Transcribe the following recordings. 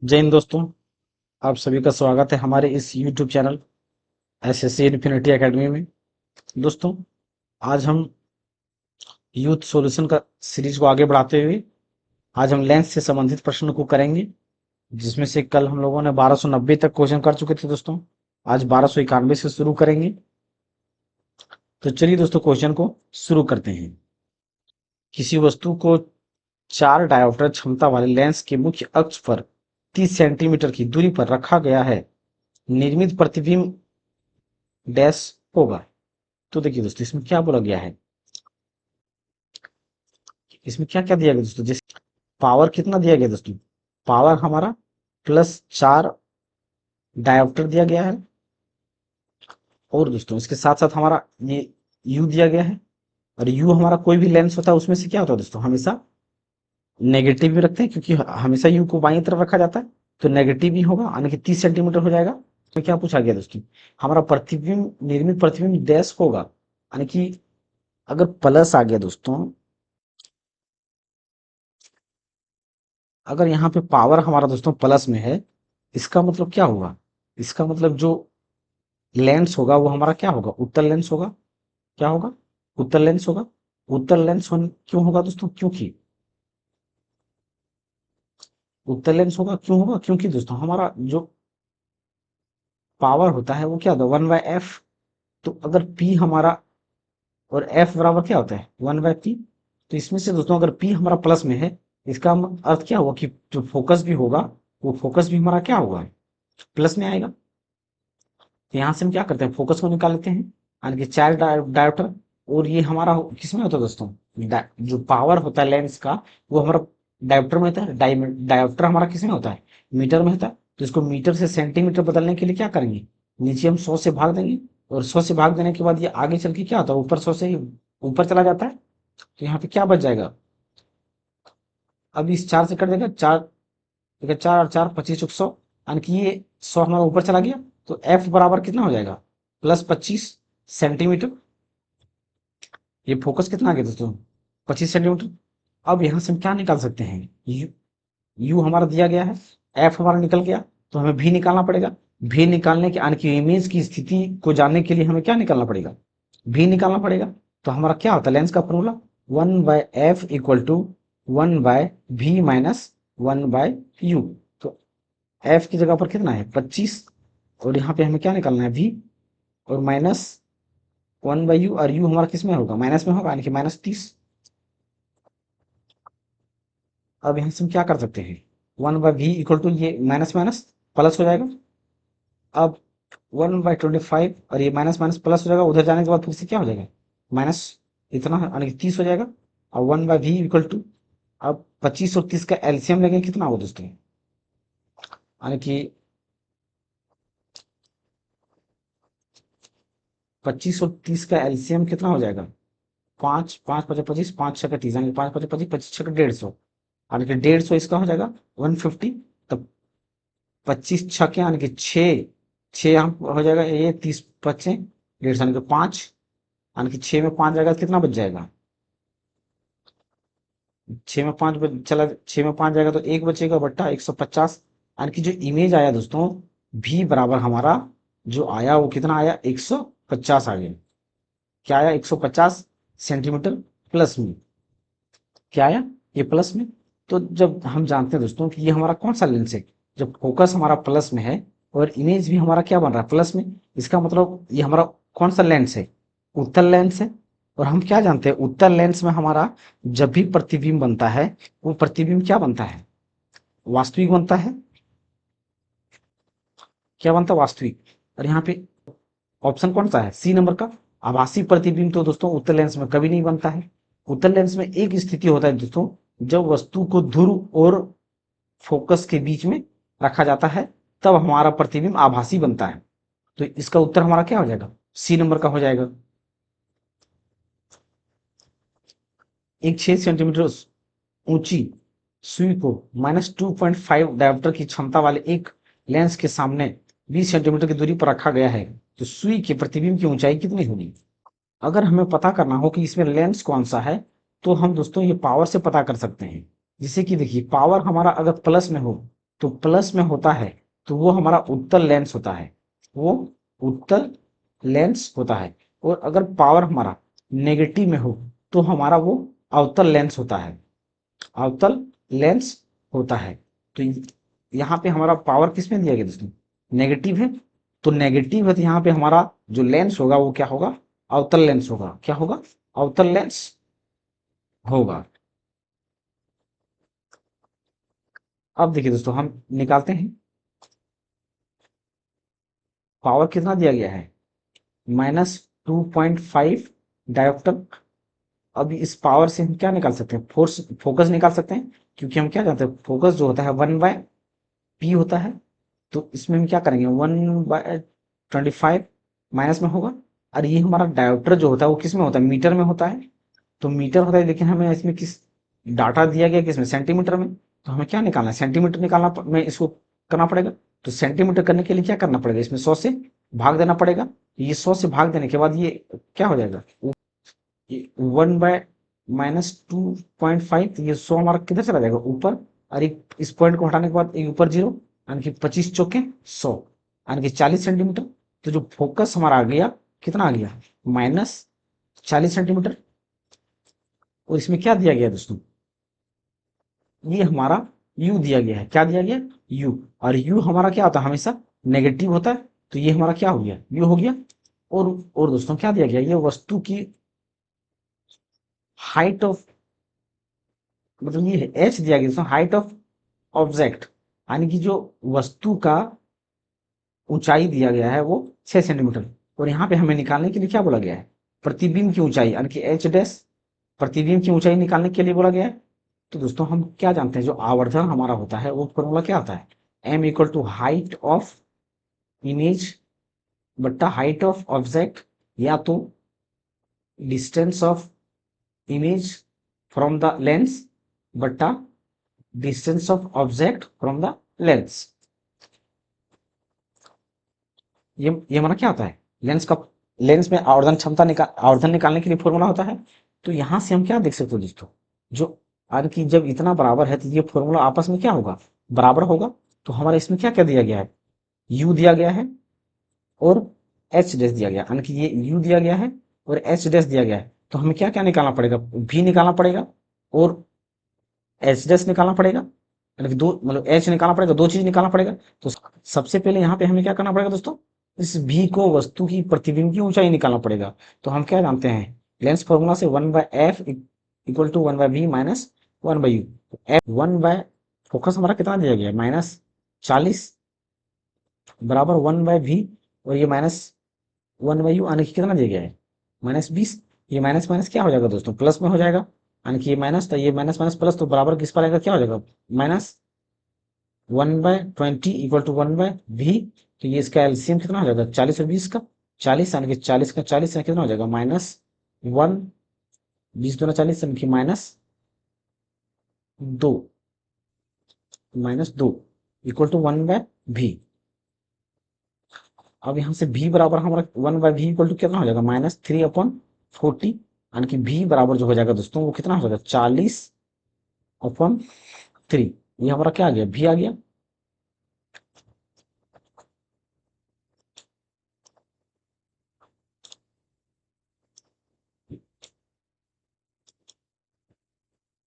जय हिंद दोस्तों। आप सभी का स्वागत है हमारे इस YouTube channel SSC infinity academy में। दोस्तों, आज हम यूथ सॉल्यूशन का सीरीज को आगे बढ़ाते हुए आज हम लेंस से संबंधित प्रश्न को करेंगे, जिसमें से कल हम लोगों ने 1290 तक क्वेश्चन कर चुके थे। दोस्तों, आज 1291 से शुरू करेंगे। तो चलिए दोस्तों, क्वेश्चन को शुरू करते हैं। किसी वस्तु को 4 डायोप्टर क्षमता वाले लेंस के मुख्य अक्ष पर 30 सेंटीमीटर की दूरी पर रखा गया है। निर्मित प्रतिबिंब डैश होगा। तो देखिए दोस्तों, इसमें क्या बोला गया है, इसमें क्या क्या दिया गया दोस्तों। जैसे पावर कितना दिया गया दोस्तों, पावर हमारा +4 डायोप्टर दिया गया है। और दोस्तों इसके साथ साथ हमारा ये यू दिया गया है। और यू हमारा कोई भी लेंस होता है उसमें से क्या होता है दोस्तों, हमेशा नेगेटिव भी रखते हैं, क्योंकि हमेशा यू को बाईं तरफ रखा जाता है, तो नेगेटिव ही होगा, यानी कि 30 सेंटीमीटर हो जाएगा। तो क्या पूछा गया दोस्तों, हमारा प्रतिबिंब निर्मित प्रतिबिंब डैश होगा, यानी कि अगर प्लस आ गया दोस्तों, अगर यहाँ पे पावर हमारा दोस्तों प्लस में है, इसका मतलब क्या होगा, इसका मतलब जो लेंस होगा वो हमारा क्या होगा, उत्तल लेंस होगा। क्या होगा, उत्तल लेंस होगा। उत्तल लेंस क्यों होगा दोस्तों, क्योंकि उत्तल लेंस होगा, क्यों होगा, क्योंकि दोस्तों हमारा जो पावर होता है वो क्या होता है, 1/f। तो अगर p हमारा और f बराबर क्या होता है, 1/p। तो इसमें से दोस्तों अगर p हमारा प्लस में है, इसका अर्थ क्या हुआ कि जो फोकस भी होगा वो फोकस भी हमारा क्या होगा, प्लस में आएगा। तो यहाँ से हम क्या करते हैं, फोकस को निकाल लेते हैं, यानी कि 4 डायोप्टर। और ये हमारा किसमें होता है दोस्तों, जो पावर होता है लेंस का वो हमारा डायोप्टर में होता है। डायोप्टर हमारा किसमें होता है, मीटर में होता है। तो इसको मीटर से सेंटीमीटर बदलने के लिए क्या करेंगे, नीचे हम 100 से भाग देंगे। और 100 से भाग देने के बाद ये आगे चल के क्या होता है, ऊपर 100 से ही ऊपर चला जाता है। तो यहाँ पे क्या बच जाएगा, अब इस 4 से कट देगा, 4 देखिए, 4 और 4 25 चौक 100, यानी कि ये 100 हमारा ऊपर चला गया। तो एफ बराबर कितना हो जाएगा, +25 सेंटीमीटर। ये फोकस कितना आ गया दोस्तों, 25 सेंटीमीटर। अब यहाँ से हम क्या निकाल सकते हैं, यू हमारा दिया गया है, एफ हमारा निकल गया, तो हमें भी निकालना पड़ेगा। भी निकालने के, यानी कि इमेज की स्थिति को जानने के लिए हमें क्या निकालना पड़ेगा, भी निकालना पड़ेगा। तो हमारा क्या होता है लेंस का फॉर्मूला, 1/f = 1/v - 1/u। तो एफ की जगह पर कितना है 25, और यहाँ पे हमें क्या निकालना है भी, और -1/u, और u हमारा किस में होगा, माइनस में होगा, यानी कि -30। अब यहाँ से हम क्या कर सकते हैं, 1/v = ये माइनस माइनस प्लस हो जाएगा। अब 1/25, और ये माइनस माइनस प्लस हो जाएगा, उधर जाने के बाद फिर से क्या हो जाएगा, माइनस इतना, यानी कि 30 हो जाएगा। और 1/v = अब 25 और 30 का एलसीएम लेंगे, कितना होगा दोस्तों, यानी कि 25 और 30 का एलसीएम कितना हो जाएगा, 5 5 5 25, 5 6 30, यानी 5 5 25, 25 6 150, यानी कि 150 इसका हो जाएगा 150। तब 25 छके, यानी कि 6 6 यहाँ हो जाएगा, ये 30 बचे 150, यानी कि 5, यानी कि 6 में 5 जाएगा तो कितना बच जाएगा, 6 में 5 चला, 6 में 5 जाएगा तो एक बचेगा, बट्टा 150। यानी कि जो इमेज आया दोस्तों, भी बराबर हमारा जो आया वो कितना आया, 150 आ गया। क्या आया, 150 सेंटीमीटर प्लस में। क्या आया, ये प्लस में। तो जब हम जानते हैं दोस्तों कि ये हमारा कौन सा लेंस है, जब फोकस हमारा प्लस में है और इमेज भी हमारा क्या बन रहा है, प्लस में, इसका मतलब ये हमारा कौन सा लेंस है, उत्तल लेंस है। और हम क्या जानते हैं, उत्तल लेंस में हमारा जब भी प्रतिबिंब बनता है, वो प्रतिबिंब क्या बनता है, वास्तविक बनता है। क्या बनता है, वास्तविक। और यहाँ पे ऑप्शन कौन सा है, सी नंबर का, आभासी प्रतिबिंब तो दोस्तों उत्तल लेंस में कभी नहीं बनता है। उत्तल लेंस में एक स्थिति होता है दोस्तों, जब वस्तु को ध्रुव और फोकस के बीच में रखा जाता है, तब हमारा प्रतिबिंब आभासी बनता है। तो इसका उत्तर हमारा क्या हो जाएगा, सी नंबर का हो जाएगा। एक 6 सेंटीमीटर ऊंची सुई को -2.5 डायोप्टर की क्षमता वाले एक लेंस के सामने 20 सेंटीमीटर की दूरी पर रखा गया है, तो सुई के प्रतिबिंब की ऊंचाई कितनी होगी। अगर हमें पता करना हो कि इसमें लेंस कौन सा है, तो हम दोस्तों ये पावर से पता कर सकते हैं। जैसे कि देखिए, पावर हमारा अगर प्लस में हो तो प्लस में होता है तो वो हमारा उत्तल लेंस होता है, वो उत्तल लेंस होता है। और अगर पावर हमारा नेगेटिव में हो तो हमारा वो अवतल लेंस होता है, अवतल लेंस होता है। तो यहाँ पे हमारा पावर किस में दिया गया दोस्तों, नेगेटिव है। तो नेगेटिव है तो यहाँ पे हमारा जो लेंस होगा वो क्या होगा, अवतल लेंस होगा। क्या होगा, अवतल लेंस होगा। अब देखिए दोस्तों हम निकालते हैं, पावर कितना दिया गया है, -2.5 डायोप्टर। अब इस पावर से हम क्या निकाल सकते हैं, फोर्स, फोकस निकाल सकते हैं। क्योंकि हम क्या जानते हैं, फोकस जो होता है 1/p होता है। तो इसमें हम क्या करेंगे, 1/25 माइनस में होगा। और ये हमारा डायोप्टर जो होता है वो किस में होता है, मीटर में होता है। तो मीटर होता है, लेकिन हमें इसमें किस डाटा दिया गया, किसमें, सेंटीमीटर में। तो हमें क्या निकालना है, सेंटीमीटर निकालना में इसको करना पड़ेगा। तो सेंटीमीटर करने के लिए क्या करना पड़ेगा, इसमें 100 से भाग देना पड़ेगा। ये 100 से भाग देने के बाद ये क्या हो जाएगा, 1/-2.5। ये 100 हमारा किधर चला जाएगा, ऊपर। और एक इस पॉइंट को हटाने के बाद एक ऊपर 0, यानी कि 25 चौके 100, यानी कि 40 सेंटीमीटर। तो जो फोकस हमारा आ गया, कितना आ गया, -40 सेंटीमीटर। और इसमें क्या दिया गया दोस्तों, ये हमारा u दिया गया है। क्या दिया गया, u। और u हमारा क्या होता है, हमेशा नेगेटिव होता है। तो ये हमारा क्या हो गया, u हो गया। और दोस्तों क्या दिया गया, ये वस्तु की हाइट ऑफ, मतलब ये h दिया गया दोस्तों, हाइट ऑफ ऑब्जेक्ट, यानी कि जो वस्तु का ऊंचाई दिया गया है वो 6 सेंटीमीटर। और यहाँ पे हमें निकालने के लिए क्या बोला गया है, प्रतिबिंब की ऊंचाई, यानी कि h डैश, प्रतिबिंब की ऊंचाई निकालने के लिए बोला गया है। तो दोस्तों हम क्या जानते हैं, जो आवर्धन हमारा होता है वो फॉर्मूला क्या होता है, m equal to height of image बट्टा हाइट ऑफ ऑब्जेक्ट, या तो distance of image from the lens बट्टा distance of object from the lens. ये हमारा क्या होता है, लेंस का, लेंस में आवर्धन क्षमता आवर्धन निकालने के लिए फॉर्मूला होता है। तो यहां से हम क्या देख सकते हो दोस्तों, जो यानी कि जब इतना बराबर है तो ये फॉर्मूला आपस में क्या होगा, बराबर होगा। तो हमारा इसमें क्या क्या दिया गया है, u दिया गया है और h डैश दिया गया, यानी कि ये u दिया गया है और h डैश दिया गया है। तो हमें क्या क्या निकालना पड़ेगा, v निकालना पड़ेगा और h डैश निकालना पड़ेगा, यानी कि दो, मतलब h निकालना पड़ेगा, दो चीज निकालना पड़ेगा। तो सबसे पहले यहाँ पे हमें क्या करना पड़ेगा दोस्तों, इस v को, वस्तु की प्रतिबिंब की ऊंचाई निकालना पड़ेगा। तो हम क्या जानते हैं, लेंस फॉर्मूला से 1/f equal to 1/v minus 1/u। f 1 focus हमारा कितना दिया गया है, -40 बराबर 1/v, और ये -1/u, यानी कि कितना दिया गया है, -20। ये माइनस माइनस क्या हो जाएगा दोस्तों, प्लस में हो जाएगा, यानी कि ये माइनस था, ये माइनस माइनस प्लस, तो बराबर किस पर आएगा, क्या हो जाएगा, -1/20 इक्वल टू 1/v। तो ये इसका एलसीएम कितना हो जाएगा, 40 और 20 का, 40, यानी कि 40 का 40 कितना हो जाएगा, -1, 20 दूना 40, यानी कि -2, -2 इक्वल टू 1/v। अब यहाँ से v बराबर हमारा 1/v इक्वल टू कितना हो जाएगा, -3/40, यानी कि v बराबर जो हो जाएगा दोस्तों वो कितना हो जाएगा, 40/3। ये हमारा क्या आ गया, v आ गया।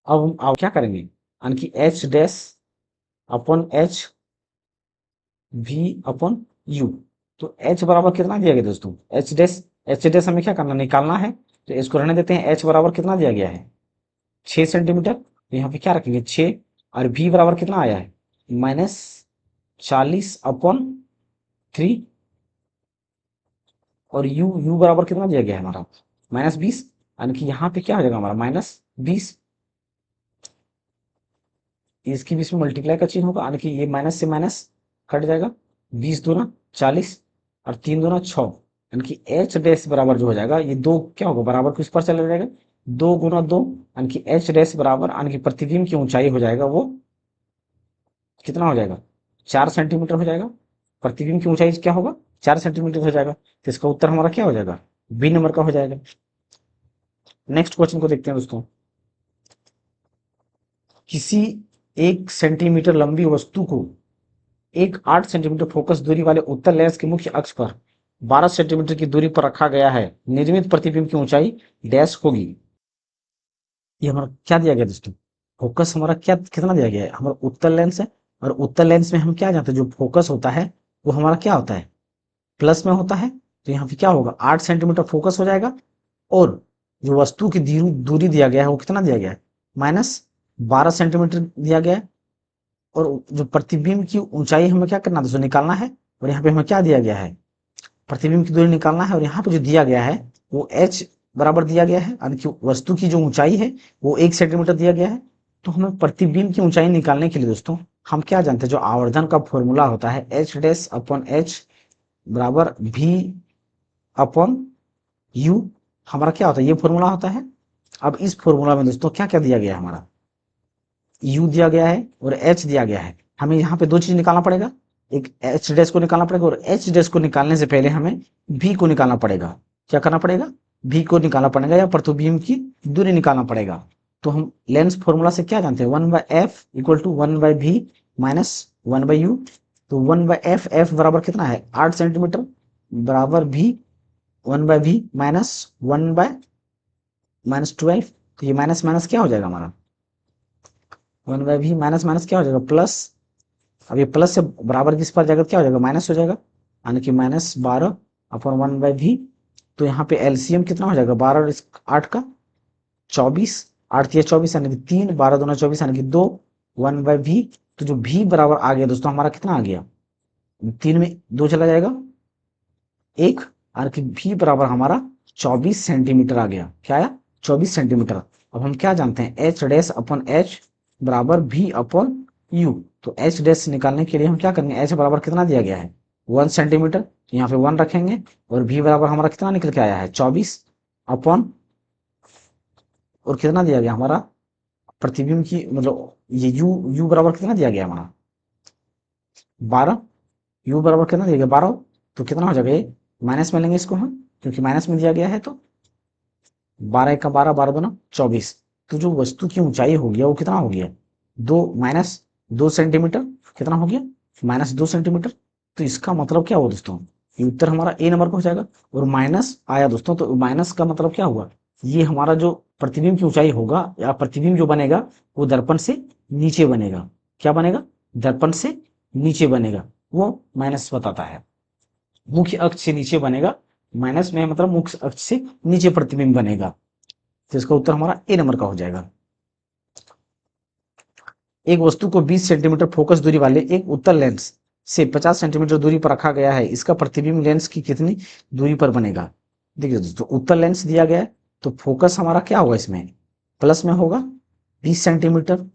अब हम क्या करेंगे, यानी कि h dash upon h v/u। तो h बराबर कितना दिया गया दोस्तों, h डैश हमें क्या करना, निकालना है। तो इसको रहने देते हैं, h बराबर कितना दिया गया है, 6 सेंटीमीटर। तो यहाँ पे क्या रखेंगे, 6। और v बराबर कितना आया है, -40/3। और u बराबर कितना दिया गया है हमारा, -20, यानी कि यहाँ पे क्या हो जाएगा हमारा, -20। इसके बीच में मल्टीप्लाई का चिन्ह होगा, यानी कि ये माइनस से माइनस कट जाएगा, 20 दूना 40 और 3 दूना 6, यानी कि एच डैश बराबर जो हो जाएगा, ये दो क्या होगा, बराबर किस पर चला जाएगा, 2 × 2, यानी कि एच डैश बराबर, यानी कि प्रतिबिंब की ऊंचाई हो जाएगा वो कितना हो जाएगा, 4 सेंटीमीटर हो जाएगा। प्रतिबिंब की ऊंचाई क्या होगा, 4 सेंटीमीटर हो जाएगा। तो इसका उत्तर हमारा क्या हो जाएगा, बी नंबर का हो जाएगा। नेक्स्ट क्वेश्चन को देखते हैं दोस्तों, किसी 1 सेंटीमीटर लंबी वस्तु को एक 8 सेंटीमीटर फोकस दूरी वाले उत्तल लेंस के मुख्य अक्ष पर 12 सेंटीमीटर की दूरी पर रखा गया है। निर्मित प्रतिबिंब की ऊंचाई डैश होगी। ये हमारा क्या दिया गया दोस्तों? फोकस हमारा क्या कितना दिया गया है? हमारा उत्तल लेंस है, और उत्तल लेंस में हम क्या जानते हैं, जो फोकस होता है वो हमारा क्या होता है, प्लस में होता है। तो यहाँ पे क्या होगा, 8 सेंटीमीटर फोकस हो जाएगा, और जो वस्तु की दूरी दिया गया है वो कितना दिया गया है, -12 सेंटीमीटर दिया गया है। और जो प्रतिबिंब की ऊंचाई हमें क्या करना है दोस्तों, निकालना है। और यहाँ पे हमें क्या दिया गया है, प्रतिबिंब की दूरी निकालना है। और यहाँ पे जो दिया गया है वो h बराबर दिया गया है, यानी कि वस्तु की जो ऊंचाई है वो 1 सेंटीमीटर दिया गया है। तो हमें प्रतिबिंब की ऊंचाई निकालने के लिए दोस्तों हम क्या जानते हैं, जो आवर्धन का फॉर्मूला होता है h डैश अपॉन h बराबर v अपॉन u, हमारा क्या होता है, ये फॉर्मूला होता है। अब इस फॉर्मूला में दोस्तों क्या क्या दिया गया है, हमारा u दिया गया है और h दिया गया है। हमें यहाँ पे दो चीज निकालना पड़ेगा, एक h डैश को निकालना पड़ेगा, और h डैश को निकालने से पहले हमें v को निकालना पड़ेगा। क्या करना पड़ेगा, v को निकालना पड़ेगा, या प्रतिबिंब की दूरी निकालना पड़ेगा। तो हम लेंस फॉर्मूला से क्या जानते हैं, 1/f equal to 1/v minus 1/u। तो 1/f, f बराबर कितना है 8 सेंटीमीटर, बराबर v 1/v माइनस 1/-12। तो ये माइनस माइनस क्या हो जाएगा हमारा, 1/v माइनस माइनस क्या हो जाएगा प्लस। अब ये प्लस से बराबर किस पर जाएगा, क्या हो जाएगा, माइनस हो जाएगा, यानी कि -12 अपॉन 1/v। तो यहाँ पे एलसीएम कितना हो जाएगा, 12 और 8 का 24, 8 या 24 यानी कि 3, 12 दूना 24 यानी कि 2, 1/v। तो जो v बराबर आ गया दोस्तों हमारा कितना आ गया, 3 में 2 चला जाएगा 1, यानी कि v बराबर हमारा 24 सेंटीमीटर आ गया। क्या आया, 24 सेंटीमीटर। अब हम क्या जानते हैं, h डैश अपॉन h बराबर v अपॉन u। तो h डैश निकालने के लिए हम क्या करेंगे, h बराबर कितना दिया गया है 1 सेंटीमीटर, तो यहाँ पे 1 रखेंगे, और v बराबर हमारा कितना निकल के आया है 24 अपॉन, और कितना दिया गया हमारा प्रतिबिंब की, मतलब ये u बराबर कितना दिया गया हमारा 12, u बराबर कितना दिया गया 12। तो कितना हो जाएगा, ये माइनस में लेंगे इसको हम, क्योंकि माइनस में दिया गया है। तो 12 का 12, 12 दूना 24। तो जो वस्तु की ऊंचाई हो गया वो कितना हो गया, 2 सेंटीमीटर, कितना हो गया -2 सेंटीमीटर। तो इसका मतलब क्या हुआ दोस्तों, ये उत्तर हमारा ए नंबर का हो जाएगा। और माइनस आया दोस्तों, तो माइनस का मतलब क्या हुआ, ये हमारा जो प्रतिबिंब की ऊंचाई होगा या प्रतिबिंब जो बनेगा वो दर्पण से नीचे बनेगा। क्या बनेगा, दर्पण से नीचे बनेगा, वो माइनस बताता है। मुख्य अक्ष से नीचे बनेगा, माइनस में मतलब मुख्य अक्ष से नीचे प्रतिबिंब बनेगा। तो इसका उत्तर हमारा ए नंबर का हो जाएगा। एक वस्तु को 20 सेंटीमीटर फोकस दूरी वाले एक उत्तल लेंस से 50 सेंटीमीटर दूरी पर रखा गया है। इसका प्रतिबिंब लेंस की कितनी दूरी पर बनेगा। देखिए दोस्तों, उत्तल लेंस दिया गया है, तो फोकस हमारा क्या होगा, इसमें प्लस में होगा 20 सेंटीमीटर,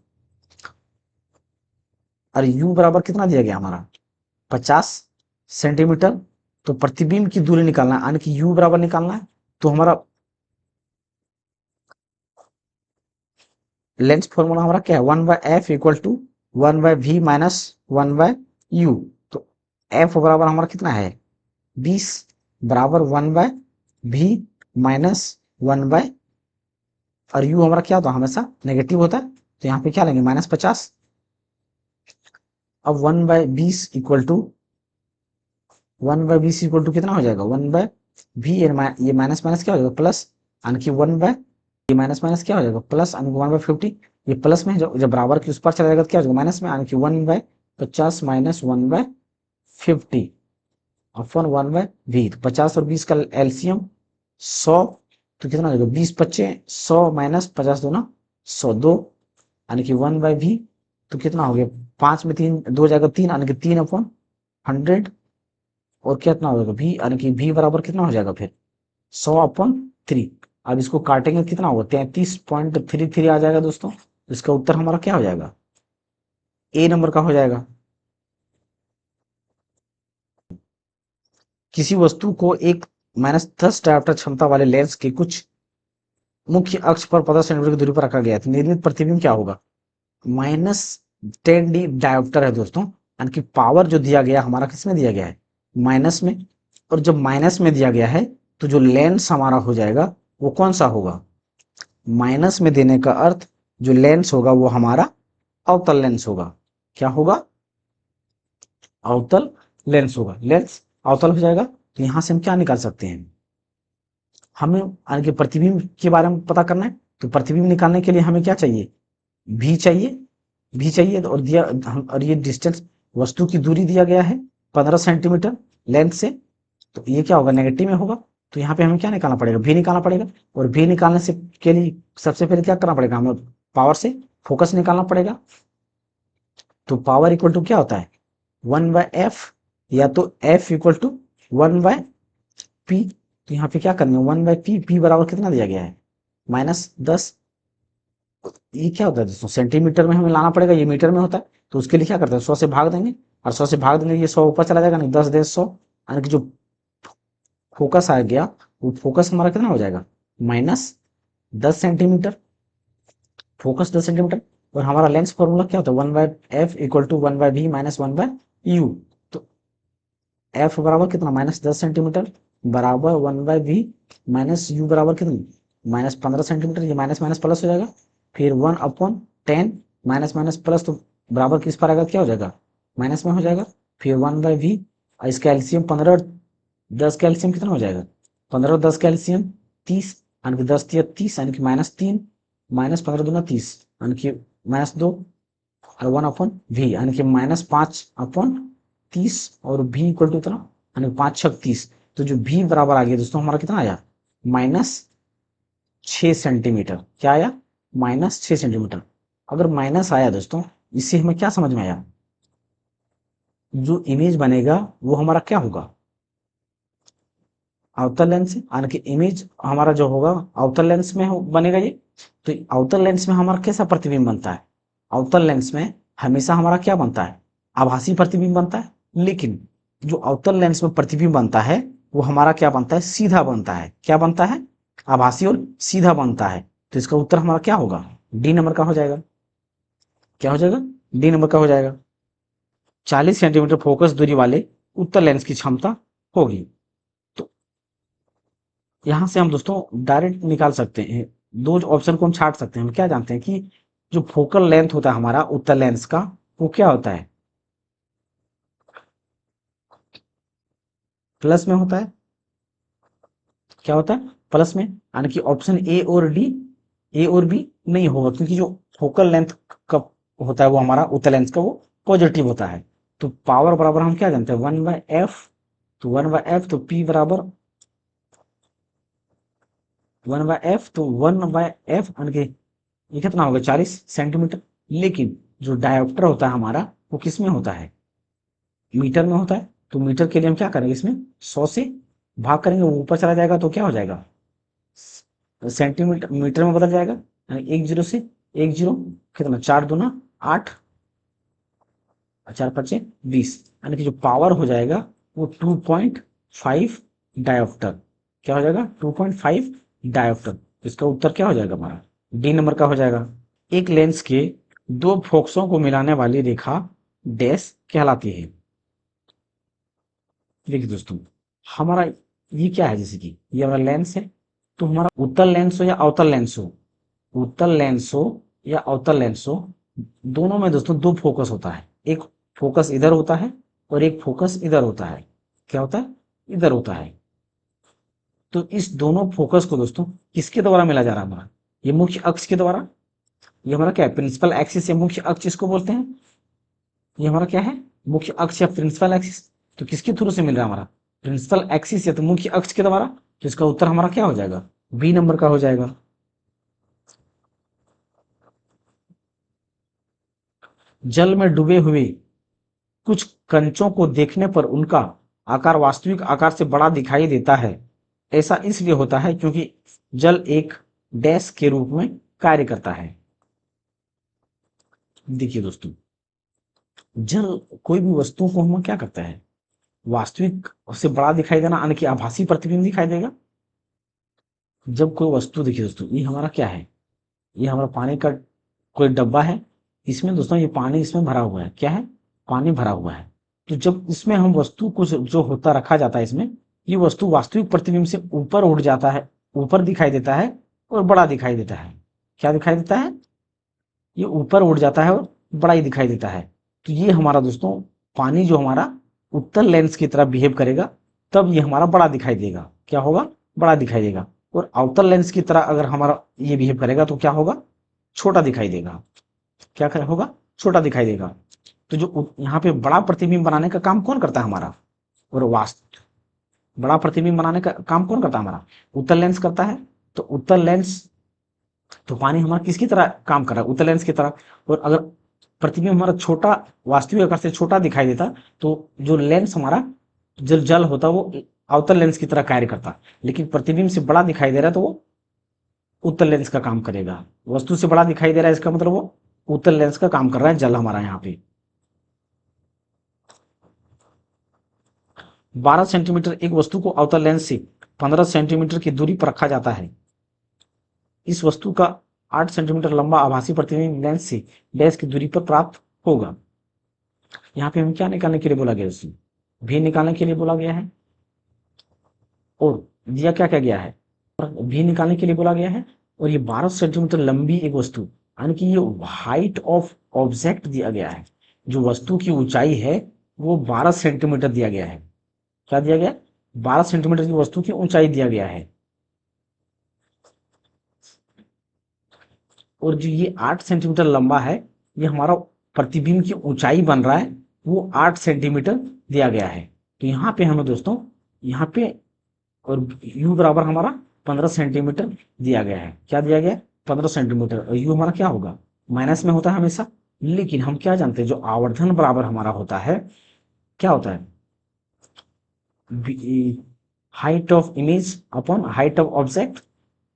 और u बराबर कितना दिया गया हमारा 50 सेंटीमीटर। तो प्रतिबिंब की दूरी निकालना है, यानी कि u बराबर निकालना है। तो हमारा लेंस फॉर्मूला हमारा क्या है, 1/f equal to 1/v minus 1/u। तो f बराबर हमारा कितना है 20, बराबर 1/v माइनस 1/, और u हमारा क्या होता है, हमेशा नेगेटिव होता है। तो यहाँ पे क्या लेंगे -50। अब 1/20 इक्वल टू 1/20 इक्वल टू कितना हो जाएगा 1/v, ये माइनस माइनस क्या हो जाएगा प्लस, यानी कि 1/, ये माइनस माइनस क्या हो जाएगा प्लस, यानी कि 1/50। ये प्लस में जब बराबर की उस पर चला जाएगा तो क्या हो जाएगा माइनस में, यानी कि 1/50 माइनस 1/50 अपॉन 1/v। 50 और 20 का एलसीएम 100, तो कितना हो जाएगा 20×5 = 100 माइनस 50 दूना 100, 2, यानी कि 1/v। तो कितना हो गया, 5 में 3 2 जाएगा 3, यानी कि 3/100, और कितना हो जाएगा v, यानी कि v बराबर कितना हो जाएगा फिर 100/3। अब इसको काटेंगे कितना होगा 33.33 आ जाएगा दोस्तों। इसका उत्तर हमारा क्या हो जाएगा, ए नंबर का हो जाएगा। किसी वस्तु को एक -10 डायोप्टर क्षमता वाले लेंस के कुछ मुख्य अक्ष पर 15 सेंटीमीटर की दूरी पर रखा गया है, तो निर्मित प्रतिबिंब क्या होगा, -10 डायोप्टर है दोस्तों, यानी कि पावर जो दिया गया हमारा किसमें दिया गया है माइनस में। और जब माइनस में दिया गया है तो जो लेंस हमारा हो जाएगा वो कौन सा होगा, माइनस में देने का अर्थ जो लेंस होगा वो हमारा अवतल लेंस होगा। क्या होगा, अवतल लेंस होगा, लेंस अवतल हो जाएगा। तो यहाँ से हम क्या निकाल सकते हैं, हमें यानी कि प्रतिबिंब के बारे में पता करना है। तो प्रतिबिंब निकालने के लिए हमें क्या चाहिए, भी चाहिए, भी चाहिए। और दिया और ये डिस्टेंस, वस्तु की दूरी दिया गया है 15 सेंटीमीटर लेंथ से। तो ये क्या होगा, नेगेटिव में होगा। तो यहाँ पे हमें क्या निकालना पड़ेगा, भी निकालना पड़ेगा। और भी निकालने से के लिए सबसे पहले क्या करना पड़ेगा, हमें पावर से फोकस निकालना पड़ेगा। तो पावर इक्वल टू क्या होता है, 1/f, या तो f इक्वल टू 1/p। तो यहाँ पे क्या करना है, 1/p, p बराबर कितना दिया गया है, -10। ये क्या होता है दोस्तों, सेंटीमीटर में हमें लाना पड़ेगा, ये मीटर में होता है। तो उसके लिए क्या करते हैं, 100 से भाग देंगे, और 100 से भाग देंगे, ये 100 ऊपर चला जाएगा, नहीं 10 10 100, यानी कि जो फोकस आ गया, वो फोकस हमारा कितना हो जाएगा, -10 सेंटीमीटर। Focus 10 centimetre. और हमारा लेंस फॉर्मूला क्या होता है, 1/f equal to 1/v minus 1/u। तो f बराबर कितना, -10 सेंटीमीटर, बराबर 1/v माइनस u बराबर कितना, -15 सेंटीमीटर। ये माइनस माइनस प्लस हो जाएगा, फिर 1/10, माइनस माइनस प्लस, तो बराबर किस पर आएगा, क्या हो जाएगा, माइनस में हो जाएगा। फिर 1/v, इसका एलसीएम 15, 10 का एलसीएम कितना हो जाएगा, 15 10 का एलसीएम 30, यानी कि 10 3 30, यानी कि -3, -15 दूना 30, यानी कि -2, और 1/v, यानी कि -5/30, और v इक्वल टू कितना, यानी 5 6 30। तो जो v बराबर आ गया दोस्तों हमारा कितना आया, -6 सेंटीमीटर। क्या आया, -6 सेंटीमीटर। अगर माइनस आया दोस्तों, इससे हमें क्या समझ में आया, जो इमेज बनेगा वो हमारा क्या होगा, अवतल लेंस, यानी कि इमेज हमारा जो होगा अवतल लेंस में बनेगा ये। तो अवतल लेंस में हमारा कैसा प्रतिबिंब बनता है, अवतल लेंस में हमेशा हमारा क्या बनता है, आभासी प्रतिबिंब बनता है। लेकिन जो अवतल लेंस में प्रतिबिंब बनता है, वो हमारा क्या बनता है, सीधा बनता है। क्या बनता है, आभासी और सीधा बनता है। तो इसका उत्तर हमारा क्या होगा, डी नंबर का हो जाएगा। क्या हो जाएगा, डी नंबर का हो जाएगा। 40 सेंटीमीटर फोकस दूरी वाले उत्तल लेंस की क्षमता होगी। तो यहाँ से हम दोस्तों डायरेक्ट निकाल सकते हैं, दो ऑप्शन को हम छाट सकते हैं। हम क्या जानते हैं कि जो फोकल लेंथ होता है हमारा उत्तल लेंस का, वो क्या होता है, प्लस में होता है। क्या होता है, प्लस में, यानी कि ऑप्शन ए और डी, ए और बी नहीं होगा, क्योंकि जो फोकल लेंथ का होता है वो हमारा उत्तल लेंस का, वो पॉजिटिव होता है। तो पावर बराबर हम क्या जानते हैं, 1/f। तो 1/f, तो p बराबर 1/f, तो 1/f, यानी कि ये कितना होगा, 40 सेंटीमीटर। लेकिन जो डायोप्टर होता है हमारा, वो किस में होता है, मीटर में होता है। तो मीटर के लिए हम क्या करेंगे, इसमें 100 से भाग करेंगे, वो ऊपर चला जाएगा, तो क्या हो जाएगा, सेंटीमीटर मीटर में बदल जाएगा। यानी एक जीरो से एक जीरो, कितना, 4 दूना 8, 4 पचे 20, यानी कि जो पावर हो जाएगा वो 2.5 डायोप्टर। क्या हो जाएगा, 2.5 डायोप्टर। इसका उत्तर क्या हो जाएगा हमारा, डी नंबर का हो जाएगा। एक लेंस के दो फोकसों को मिलाने वाली रेखा डैश कहलाती है। देखिए दोस्तों, हमारा ये क्या है, जैसे कि ये हमारा लेंस है। तो हमारा उत्तल लेंस हो या अवतल लेंस हो, उत्तल लेंस हो या अवतल लेंस हो, दोनों में दोस्तों दो फोकस होता है। एक फोकस इधर होता है और एक फोकस इधर होता है। क्या होता है, इधर होता है। तो इस दोनों फोकस को दोस्तों किसके द्वारा मिला जा रहा है हमारा, ये मुख्य अक्ष के द्वारा। ये हमारा क्या है, प्रिंसिपल एक्सिस या मुख्य अक्ष इसको बोलते हैं। ये हमारा क्या है, मुख्य अक्ष या प्रिंसिपल एक्सिस। तो किसके थ्रू से मिल रहा है हमारा, प्रिंसिपल एक्सिस या तो मुख्य अक्ष के द्वारा। तो इसका उत्तर हमारा क्या हो जाएगा, बी नंबर का हो जाएगा। जल में डूबे हुए कुछ कंचों को देखने पर उनका आकार वास्तविक आकार से बड़ा दिखाई देता है। ऐसा इसलिए होता है क्योंकि जल एक डैश के रूप में कार्य करता है। देखिए दोस्तों, जल कोई भी वस्तु को हम क्या करता है, वास्तविक से बड़ा दिखाई देना, यानी कि आभासी प्रतिबिंब दिखाई देगा। जब कोई वस्तु, देखिए दोस्तों, ये हमारा क्या है, ये हमारा पानी का कोई डब्बा है। इसमें दोस्तों ये पानी इसमें भरा हुआ है, क्या है, पानी भरा हुआ है। तो जब इसमें हम वस्तु को जो होता रखा जाता है इसमें, ये वस्तु वास्तविक प्रतिबिंब से ऊपर उठ जाता है, ऊपर दिखाई देता है और बड़ा दिखाई देता है। क्या दिखाई देता है, ये ऊपर उठ जाता है और बड़ा ही दिखाई देता है। तो ये हमारा दोस्तों पानी जो हमारा उत्तल लेंस की तरह बिहेव करेगा तब ये हमारा बड़ा दिखाई देगा। क्या होगा? बड़ा दिखाई देगा। और अवतल लेंस की तरह अगर हमारा ये बिहेव करेगा तो क्या होगा? छोटा दिखाई देगा। क्या होगा? छोटा दिखाई देगा। तो जो यहाँ पे बड़ा प्रतिबिंब बनाने का काम कौन करता है हमारा? और वास्तव बड़ा प्रतिबिंब बनाने का काम कौन करता है हमारा? उत्तल लेंस करता है। तो उत्तल लेंस, तो पानी हमारा किसकी तरह काम कर रहा है? उत्तल लेंस की तरह। और अगर प्रतिबिंब हमारा छोटा, वास्तविक आकार से छोटा दिखाई देता, तो जो लेंस हमारा जल जल होता वो अवतल लेंस की तरह कार्य करता। लेकिन प्रतिबिंब से बड़ा दिखाई दे रहा है तो वो उत्तल लेंस का काम करेगा। वस्तु से बड़ा दिखाई दे रहा है, इसका मतलब वो उत्तल लेंस का काम कर रहा है जल हमारा यहाँ पे। 12 सेंटीमीटर एक वस्तु को अवतल लेंस से 15 सेंटीमीटर की दूरी पर रखा जाता है। इस वस्तु का 8 सेंटीमीटर लंबा आभासी प्रतिबिंब लेंस से डैश की दूरी पर प्राप्त होगा। यहाँ पे हमें क्या निकालने के लिए बोला गया? इसमें भी निकालने के लिए बोला गया है। और दिया क्या क्या गया है? भी निकालने के लिए बोला गया है। और ये 12 सेंटीमीटर लंबी एक वस्तु, यानी कि ये हाइट ऑफ ऑब्जेक्ट दिया गया है। जो वस्तु की ऊंचाई है वो 12 सेंटीमीटर दिया गया है। क्या दिया गया? 12 सेंटीमीटर की वस्तु की ऊंचाई दिया गया है। और जो ये 8 सेंटीमीटर लंबा है, ये हमारा प्रतिबिंब की ऊंचाई बन रहा है, वो 8 सेंटीमीटर दिया गया है। तो यहाँ पे हमें दोस्तों, यहाँ पे और u बराबर हमारा 15 सेंटीमीटर दिया गया है। क्या दिया गया? 15 सेंटीमीटर। और u हमारा क्या होगा? माइनस में होता है हमेशा। लेकिन हम क्या जानते हैं, जो आवर्धन बराबर हमारा होता है, क्या होता है? Height of image upon height of object,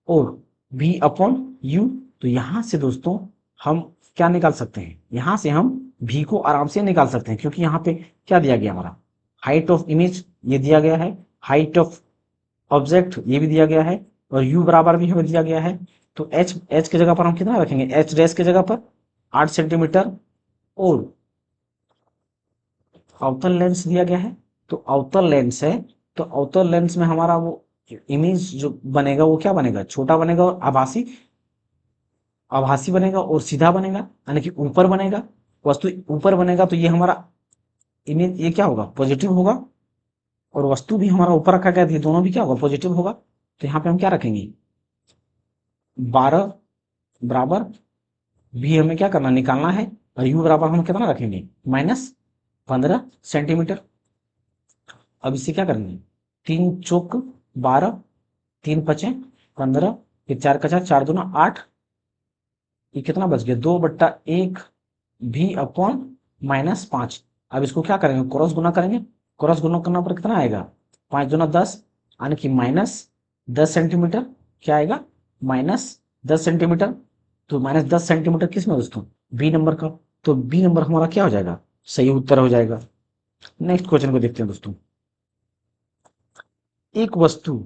और v अपॉन u। तो यहां से दोस्तों हम क्या निकाल सकते हैं? यहां से हम v को आराम से निकाल सकते हैं, क्योंकि यहाँ पे क्या दिया गया हमारा? हाइट ऑफ इमेज ये दिया गया है, हाइट ऑफ ऑब्जेक्ट ये भी दिया गया है, और u बराबर भी हमें दिया गया है। तो h की जगह पर हम कितना रखेंगे? h डैश की जगह पर 8 सेंटीमीटर। और अवतल लेंस दिया गया है, तो अवतल लेंस है, तो अवतल लेंस में हमारा वो इमेज जो बनेगा वो क्या बनेगा? छोटा बनेगा और आभासी आभासी बनेगा और सीधा बनेगा, यानी कि ऊपर बनेगा। वस्तु ऊपर बनेगा तो ये हमारा इमेज ये क्या होगा? पॉजिटिव होगा। और वस्तु भी हमारा ऊपर रखा गया तो ये दोनों भी क्या होगा? पॉजिटिव होगा। तो यहाँ पे हम क्या रखेंगे? 12 बराबर भी हमें क्या करना? निकालना है। और u बराबर हम कितना रखेंगे? -15 सेंटीमीटर। अब इससे क्या करेंगे? 3 चौक 12, 3 पचे 15, फिर 4 का 4, 4 दूना 8, ये कितना बच गया? 2/1 भी अपॉन -5। अब इसको क्या करेंगे? क्रॉस गुना करेंगे। क्रॉस गुना करने पर कितना आएगा? 5 दूना 10, यानी कि -10 सेंटीमीटर। क्या आएगा? -10 सेंटीमीटर। तो -10 सेंटीमीटर किस में दोस्तों? बी नंबर का। तो बी नंबर हमारा क्या हो जाएगा? सही उत्तर हो जाएगा। नेक्स्ट क्वेश्चन को देखते हैं दोस्तों। एक वस्तु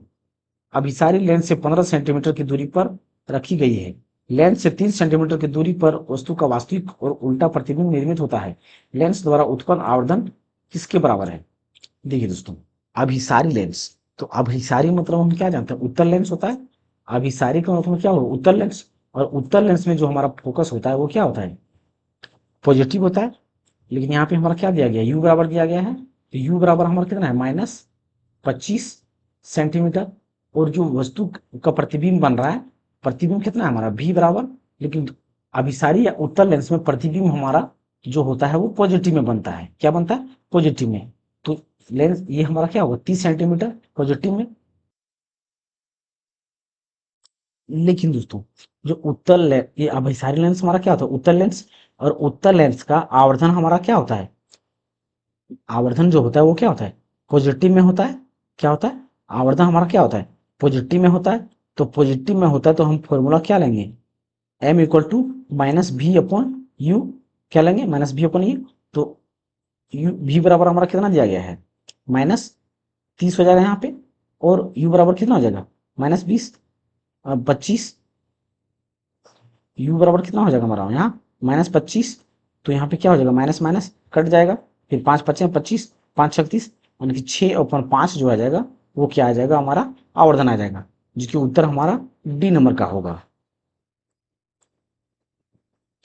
अभिसारी लेंस से 15 सेंटीमीटर की दूरी पर रखी गई है। लेंस से 3 सेंटीमीटर की दूरी पर वस्तु का वास्तविक और उल्टा प्रतिबिंब निर्मित होता है। लेंस द्वारा उत्पन्न आवर्धन किसके बराबर है? देखिए दोस्तों, अभिसारी लेंस, तो अभिसारी मतलब हम क्या जानते हैं? उत्तल लेंस होता है। अभिसारी का मतलब क्या होगा? उत्तल लेंस। और उत्तल लेंस में जो हमारा फोकस होता है वो क्या होता है? पॉजिटिव होता है। लेकिन यहाँ पे हमारा क्या दिया गया? u बराबर दिया गया है। तो u बराबर हमारा कितना है? -25 सेंटीमीटर। और जो वस्तु का प्रतिबिंब बन रहा है, प्रतिबिंब कितना है हमारा? v बराबर। लेकिन अभिसारी या उत्तल लेंस में प्रतिबिंब हमारा जो होता है वो पॉजिटिव में बनता है। क्या बनता है? पॉजिटिव में। तो लेंस ये हमारा क्या होगा? 30 सेंटीमीटर पॉजिटिव में। लेकिन दोस्तों जो ये अभिसारी लेंस हमारा क्या होता है? उत्तल लेंस। और उत्तल लेंस का आवर्धन हमारा क्या होता है? आवर्धन जो होता है वो क्या होता है? पॉजिटिव में होता है। क्या होता है? आवर्धन हमारा क्या होता है? पॉजिटिव में होता है। तो पॉजिटिव में होता है तो हम फॉर्मूला क्या लेंगे? m equal to -v upon u. क्या लेंगे? -v upon u. तो यू v बराबर हमारा कितना दिया गया है? -30 हो जाएगा यहाँ पे। और u बराबर कितना हो जाएगा? -20, 25। u बराबर कितना हो जाएगा हमारा यहाँ? -25। तो यहाँ पे क्या हो जाएगा? माइनस माइनस कट जाएगा। फिर 5 पचे 25, 5 36, यानी कि 6/5 जो आ जाएगा वो क्या आ जाएगा? हमारा आवर्धन आ जाएगा, जिसके उत्तर हमारा डी नंबर का होगा।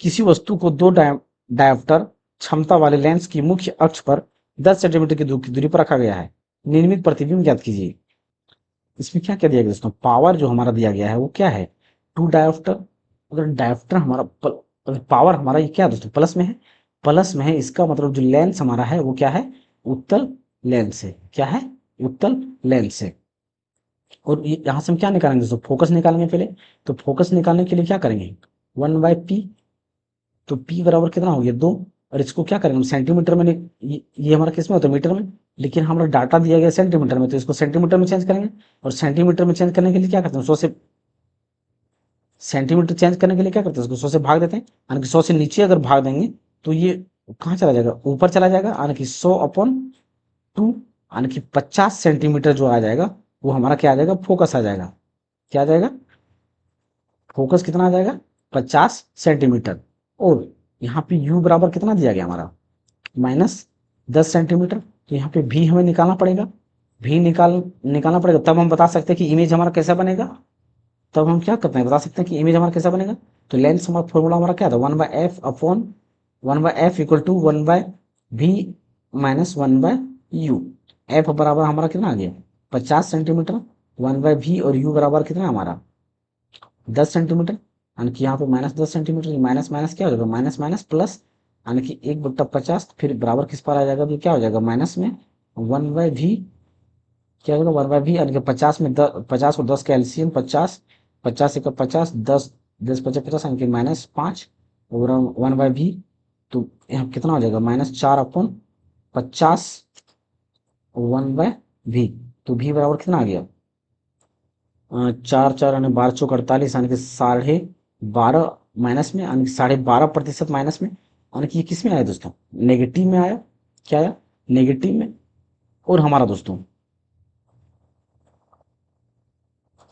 किसी वस्तु को दो डायोप्टर क्षमता वाले लेंस की मुख्य अक्ष पर 10 सेंटीमीटर की दूरी पर रखा गया है। निर्मित प्रतिबिंब ज्ञात कीजिए। इसमें क्या क्या दिया गया दोस्तों, पावर जो हमारा दिया गया है वो क्या है, 2 डायोप्टर। अगर डायोप्टर हमारा अगर पावर हमारा ये क्या है दोस्तों, प्लस में है, प्लस में है, इसका मतलब जो लेंस हमारा है वो क्या है, उत्तल लेंस है। क्या है, उत्तल लेंस है। और यहाँ से हम क्या निकालेंगे दोस्तों, फोकस निकालेंगे पहले। तो फोकस निकालने के लिए क्या करेंगे, 1/p। तो p बराबर कितना हो गया, 2। और इसको क्या करेंगे हम सेंटीमीटर में ये हमारा किस में होता है, मीटर में। लेकिन हमारा डाटा दिया गया सेंटीमीटर में, तो इसको सेंटीमीटर में चेंज करेंगे। और सेंटीमीटर में चेंज करने के लिए क्या करते हैं, 100 से सेंटीमीटर चेंज करने के लिए क्या करते हैं, उसको 100 से भाग देते हैं। यानी कि 100 से नीचे अगर भाग देंगे तो ये कहाँ चला जाएगा, ऊपर चला जाएगा। यानी कि 100/2, यानी कि 50 सेंटीमीटर जो आ जाएगा वो हमारा क्या आ जाएगा, फोकस आ जाएगा। क्या आ जाएगा, फोकस कितना आ जाएगा, 50 सेंटीमीटर। और यहाँ पे u बराबर कितना दिया गया हमारा, -10 सेंटीमीटर। तो यहाँ पे भी हमें निकालना पड़ेगा, भी निकालना पड़ेगा, तब हम बता सकते हैं कि इमेज हमारा कैसा बनेगा। तब हम क्या करते हैं, बता सकते हैं कि इमेज हमारा कैसा बनेगा। तो लेंस हमारा फॉर्मूला हमारा क्या था, 1/f equal to 1/v minus 1/u। F बराबर हमारा कितना आ गया, 50 सेंटीमीटर, 1/v, और u बराबर कितना हमारा 10 सेंटीमीटर। यानी कि यहाँ पे -10 सेंटीमीटर, माइनस माइनस क्या हो जाएगा, माइनस माइनस प्लस, यानी कि 1/50, फिर बराबर किस पर आ जाएगा, तो क्या हो जाएगा, माइनस में 1/v। क्या होगा, 1/v, यानी कि 50 में 50 और 10 का एलसीएम 50, 50 एक 50, 10 10 50 50, यानी कि -5 और 1/v। तो यहाँ कितना हो जाएगा, -4/50 1/v। तो v बराबर कितना आ गया, 4 4 यानी 12×4 = 48, यानी कि 12.5 माइनस में, यानी कि 12.5% माइनस में। यानी कि ये किस में आया दोस्तों, नेगेटिव में आया। क्या आया, नेगेटिव में। और हमारा दोस्तों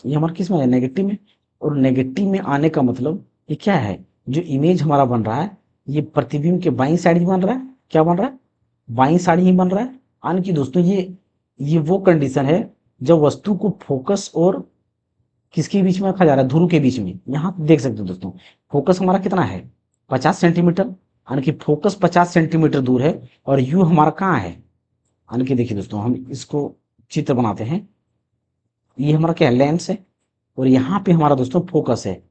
ये हमारा किस में आया, नेगेटिव में। और नेगेटिव में आने का मतलब ये क्या है, जो इमेज हमारा बन रहा है ये प्रतिबिंब के बाईं साइड ही बन रहा है। क्या बन रहा है, बाईं साइड ही बन रहा है। यानी कि दोस्तों ये वो कंडीशन है जब वस्तु को फोकस और किसके बीच में रखा जा रहा है, ध्रुव के बीच में। यहाँ देख सकते हो दोस्तों, फोकस हमारा कितना है, 50 सेंटीमीटर, यानी कि फोकस 50 सेंटीमीटर दूर है। और यू हमारा कहाँ है, यानी कि देखिए दोस्तों हम इसको चित्र बनाते हैं। ये हमारा क्या है, लेंस है। और यहाँ पे हमारा दोस्तों फोकस है।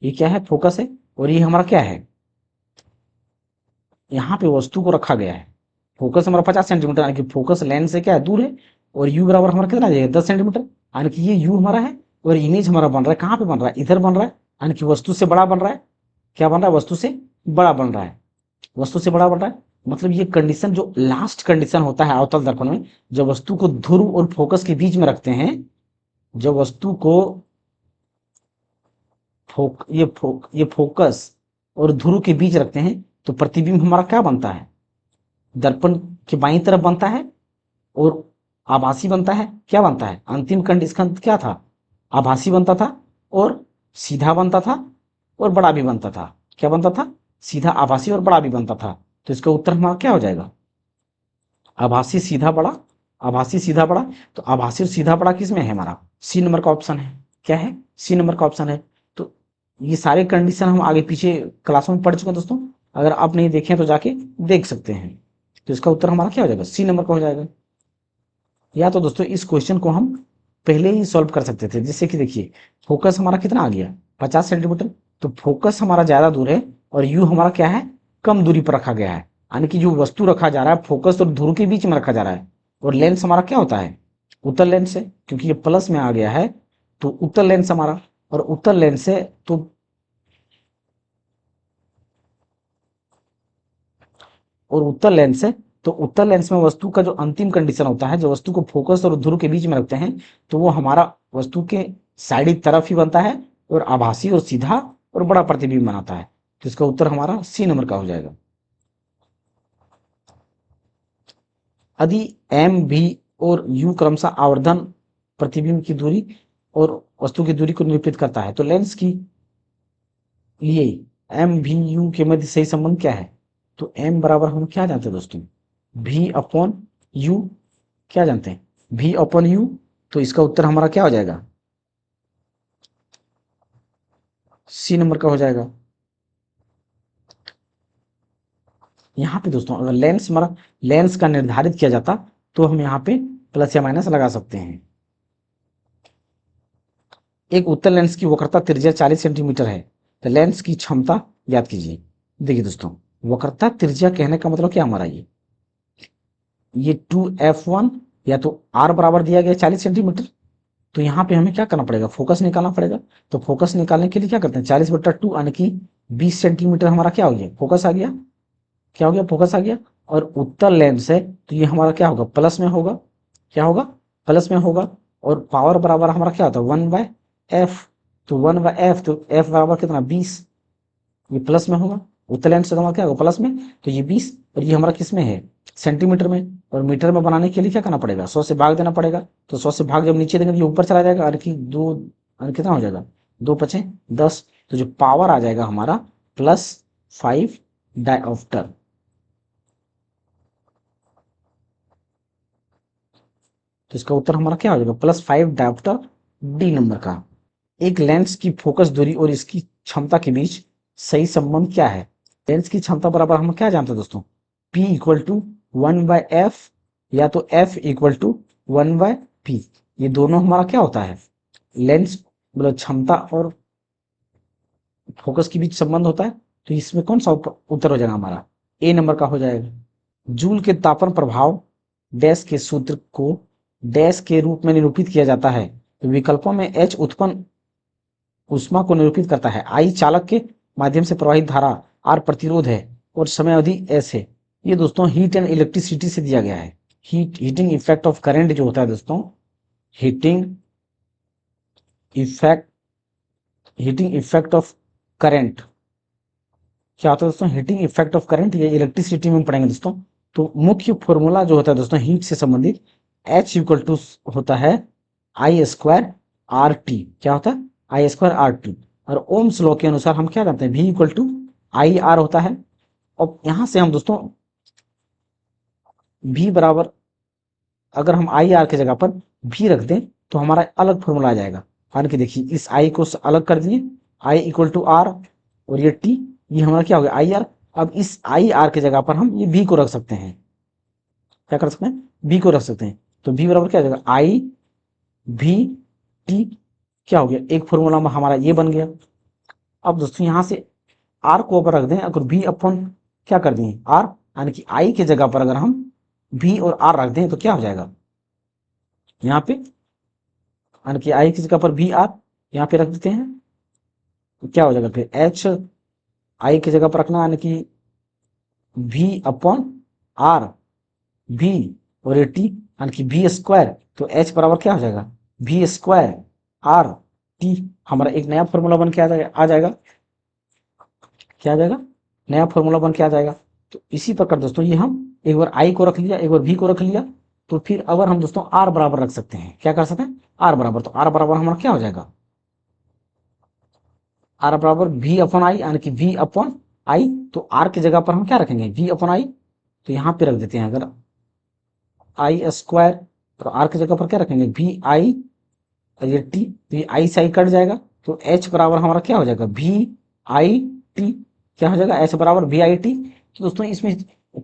ये क्या है, फोकस है। और ये हमारा क्या है, यहाँ पे वस्तु को रखा गया है। फोकस हमारा 50 सेंटीमीटर, यानी कि फोकस लेंस से क्या है, दूर है। और यू बराबर हमारा कितना आ जाएगा, 10 सेंटीमीटर। यानी कि ये यू हमारा है। और इमेज हमारा बन रहा है कहाँ पे बन रहा है, इधर बन रहा है। यानी कि वस्तु से बड़ा बन रहा है। क्या बन रहा है, वस्तु से बड़ा बन रहा है। वस्तु से बड़ा बन रहा है, मतलब ये कंडीशन जो लास्ट कंडीशन होता है अवतल दर्पण में, जब वस्तु को ध्रुव और फोकस के बीच में रखते हैं, जब वस्तु को ये फोकस और ध्रुव के बीच रखते हैं, तो प्रतिबिंब हमारा क्या बनता है, दर्पण के बाईं तरफ बनता है और आभासी बनता है। क्या बनता है, अंतिम कंडीशन क्या था, आभासी बनता था और सीधा बनता था और बड़ा भी बनता था। क्या बनता था, सीधा, आभासी और बड़ा भी बनता था। तो इसका उत्तर हमारा क्या हो जाएगा, आभासी सीधा बड़ा, आभासी सीधा बड़ा। तो आभासी और सीधा बड़ा किस में है, हमारा सी नंबर का ऑप्शन है। क्या है, सी नंबर का ऑप्शन है। तो ये सारे कंडीशन हम आगे पीछे क्लासों में पढ़ चुके हैं दोस्तों। अगर आप नहीं देखें तो जाके देख सकते हैं। तो इसका उत्तर हमारा क्या हो जाएगा, सी नंबर का हो जाएगा। या तो दोस्तों इस क्वेश्चन को हम पहले ही सॉल्व कर सकते थे। जैसे कि देखिए, फोकस हमारा कितना आ गया, 50 सेंटीमीटर। तो फोकस हमारा ज्यादा दूर है और यू हमारा क्या है, कम दूरी पर रखा गया है। यानी कि जो वस्तु रखा जा रहा है फोकस और ध्रुव के बीच में रखा जा रहा है। और लेंस हमारा क्या होता है, उत्तल लेंस है, क्योंकि ये प्लस में आ गया है। तो उत्तल लेंस हमारा, और उत्तल लेंस है तो और उत्तल लेंस है। तो उत्तल लेंस में वस्तु का जो अंतिम कंडीशन होता है, जो वस्तु को फोकस और ध्रुव के बीच में रखते हैं, तो वो हमारा वस्तु के साइड तरफ ही बनता है और आभासी और सीधा और बड़ा प्रतिबिंब बनाता है। तो इसका उत्तर हमारा सी नंबर का हो जाएगा। यदि एम भी और यू क्रमशः आवर्धन, प्रतिबिंब की दूरी और वस्तु की दूरी को निरूपित करता है, तो लेंस की लिए एम भी यू के मध्य सही संबंध क्या है। तो एम बराबर हम क्या जानते हैं दोस्तों, भी अपॉन यू। क्या जानते हैं, भी अपॉन यू। तो इसका उत्तर हमारा क्या हो जाएगा, सी नंबर का हो जाएगा। यहाँ पे दोस्तों अगर लेंस का निर्धारित किया जाता तो हम यहाँ पे प्लस या माइनस लगा सकते हैं। एक उत्तल लेंस की वक्रता त्रिज्या 40 सेंटीमीटर है, तो लेंस की क्षमता ज्ञात कीजिए। देखिए दोस्तों, वक्रता त्रिज्या कहने का मतलब क्या हमारा, ये 2f1 या तो r बराबर दिया गया 40 सेंटीमीटर, तो यहाँ पे हमें क्या करना पड़ेगा, फोकस निकालना पड़ेगा। तो फोकस निकालने के लिए क्या करते हैं, 40/2 यानी कि 20 सेंटीमीटर हमारा क्या हो गया, फोकस आ गया। क्या हो गया, फोकस आ गया। और उत्तल लेंस है तो ये हमारा क्या होगा, प्लस में होगा। क्या होगा, प्लस में होगा। और पावर बराबर हमारा क्या होता है, 1/f। तो 1/f, तो f बराबर कितना, 20। ये प्लस में होगा, उत्तल लेंस से हमारा क्या होगा, प्लस में। तो ये 20 और ये हमारा किस में है, सेंटीमीटर में। और मीटर में बनाने के लिए क्या करना पड़ेगा, 100 से भाग देना पड़ेगा। तो 100 से भाग जब नीचे देंगे तो ये ऊपर चला जाएगा, और कि दो, और कितना हो जाएगा, 2×5 = 10। तो जो पावर आ जाएगा हमारा +5 डायोप्टर। तो इसका उत्तर हमारा क्या हो जाएगा, +5 डायोप्टर, डी नंबर का। एक लेंस की फोकस दूरी और इसकी क्षमता के बीच सही संबंध क्या है। लेंस की क्षमता बराबर हम क्या जानते हैं दोस्तों, P = 1/f, या तो F = 1/p। ये दोनों हमारा क्या होता है, लेंस मतलब क्षमता और फोकस के बीच संबंध होता है। तो इसमें कौन सा उत्तर हो जाएगा हमारा, ए नंबर का हो जाएगा। जूल के तापन प्रभाव डैश के सूत्र को डैश के रूप में निरूपित किया जाता है। तो विकल्पों में H उत्पन्न ऊष्मा को निरूपित करता है, I चालक के माध्यम से प्रवाहित धारा, R प्रतिरोध है, और समय अवधि S है। ये दोस्तों हीट एंड इलेक्ट्रिसिटी से दिया गया है। हीटिंग इफेक्ट ऑफ करंट जो होता है दोस्तों, हीटिंग इफेक्ट ऑफ करंट क्या होता है दोस्तों, हीटिंग इफेक्ट ऑफ करंट, ये इलेक्ट्रिसिटी में पढ़ेंगे दोस्तों। तो मुख्य फॉर्मूला जो होता है दोस्तों हीट से संबंधित, H होता है I² क्या होता है, I²RT। और ओम्स लॉ के अनुसार हम क्या जानते हैं, V IR होता है। और यहां से हम दोस्तों V बराबर, अगर हम IR की जगह पर V रख दें तो हमारा अलग फॉर्मूला आ जाएगा। यानी कि देखिए, इस I को अलग कर दिए, I = R, और ये T, ये हमारा क्या हो गया, IR। अब इस IR की जगह पर हम ये V को रख सकते हैं। क्या कर सकते हैं, V को रख सकते हैं। तो V बराबर क्या हो जाएगा, IVT। क्या हो गया, एक फॉर्मूला में हमारा ये बन गया। अब दोस्तों यहां से R को ऊपर रख दें, अगर V अपन क्या कर दिए R, यानी कि I की जगह पर अगर हम V और R रख दें तो क्या हो जाएगा, यहाँ पे यानी कि I की जगह पर VR यहाँ पे रख देते हैं, तो क्या हो जाएगा फिर H I की जगह पर रखना, यानी कि V/R V, और ये T यानी कि V²। तो H बराबर क्या हो जाएगा, V²R हमारा एक नया फॉर्मूला बन के आ जाएगा। क्या आ जाएगा, नया फॉर्मूला बन के आ जाएगा। तो इसी प्रकार दोस्तों ये हम एक बार I को रख लिया, एक बार V को रख लिया, तो फिर अगर हम दोस्तों R बराबर रख सकते हैं, क्या कर सकते हैं, R बराबर, तो R बराबर हमारा क्या हो जाएगा, R बराबर V/I, यानी कि V/I। तो R की जगह पर हम क्या रखेंगे, V/I। तो यहाँ पे रख देते हैं अगर I², तो R की जगह पर क्या रखेंगे, VI, ये T, तो ये I से I कट जाएगा। तो H बराबर हमारा क्या हो जाएगा, VIT। क्या हो जाएगा, H बराबर VIT। तो दोस्तों इसमें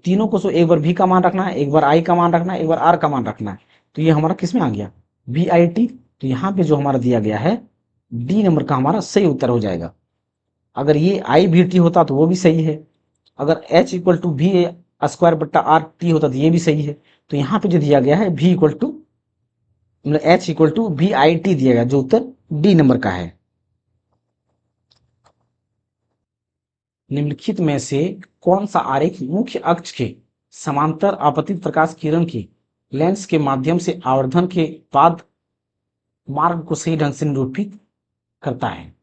तीनों को एक बार V का मान रखना है, एक बार I का मान रखना है, एक बार R का मान रखना है। तो ये हमारा किस में आ गया, VIT। तो यहाँ पे जो हमारा दिया गया है D नंबर का हमारा सही उत्तर हो जाएगा। अगर ये IVT होता तो वो भी सही है, अगर H = V²/RT होता तो ये भी सही है। तो यहाँ पे जो दिया गया है V = मतलब H = VIT दिया गया, जो उत्तर डी नंबर का है। निम्नलिखित में से कौन सा आरेख मुख्य अक्ष के समांतर आपतित प्रकाश किरण की लेंस के माध्यम से आवर्धन के बाद मार्ग को सही ढंग से निरूपित करता है।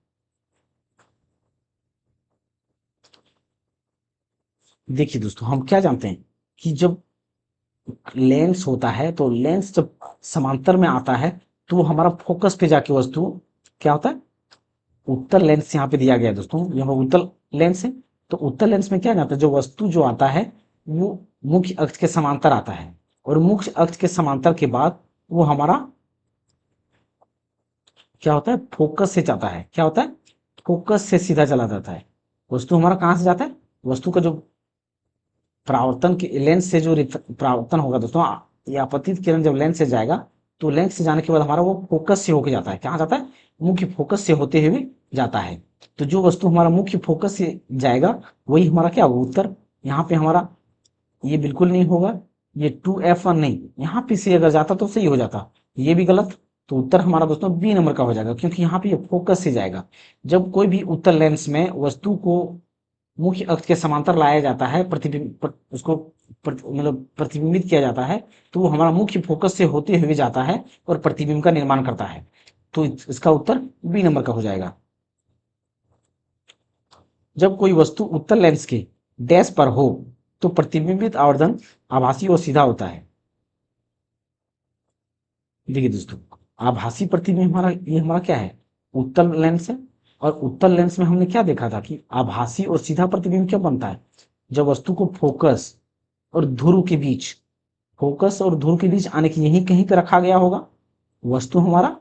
देखिए दोस्तों, हम क्या जानते हैं कि जब लेंस होता है तो लेंस जब समांतर में आता है तो हमारा फोकस पे जाके वस्तु क्या होता है, उत्तल लेंस यहाँ पे दिया गया है दोस्तों, यहाँ उत्तल लेंस है। तो उत्तल लेंस में क्या जाता है, जो वस्तु जो आता है वो मुख्य अक्ष के समांतर आता है, और मुख्य अक्ष के समांतर के बाद वो हमारा क्या होता है, फोकस से जाता है। क्या होता है, फोकस से सीधा चला जाता है। वस्तु हमारा कहाँ से जाता है, वस्तु का जो परावर्तन के लेंस से जो परावर्तन होगा दोस्तों, ये आपतित किरण जब लेंस से जाएगा तो लेंस से जाने के बाद हमारा वो फोकस से होके जाता है, कहाँ जाता है, मुख्य फोकस से होते हुए जाता है। तो जो वस्तु हमारा मुख्य फोकस से जाएगा वही हमारा क्या होगा, उत्तर। यहाँ पे हमारा ये बिल्कुल नहीं होगा, ये 2F1 नहीं, यहाँ पे से अगर जाता तो सही हो जाता, ये भी गलत। तो उत्तर हमारा दोस्तों बी नंबर का हो जाएगा, क्योंकि यहाँ पे ये फोकस से जाएगा। जब कोई भी उत्तल लेंस में वस्तु को मुख्य अक्ष के समांतर लाया जाता है, उसको मतलब प्रतिबिंबित किया जाता है, तो वो हमारा मुख्य फोकस से होते हुए जाता है और प्रतिबिंब का निर्माण करता है। तो इसका उत्तर बी नंबर का हो जाएगा। जब कोई वस्तु उत्तल लेंस के डैश पर हो तो प्रतिबिंबित आवर्धन आभासी और सीधा होता है। देखिए दोस्तों, आभासी प्रतिबिंब हमारा, ये हमारा क्या है, उत्तल लेंस है। और उत्तल लेंस में हमने क्या देखा था कि आभासी और सीधा प्रतिबिंब क्या बनता है, जब वस्तु को फोकस और ध्रुव के बीच, फोकस और ध्रुव के बीच आने की यहीं कहीं पे रखा गया होगा, वस्तु हमारा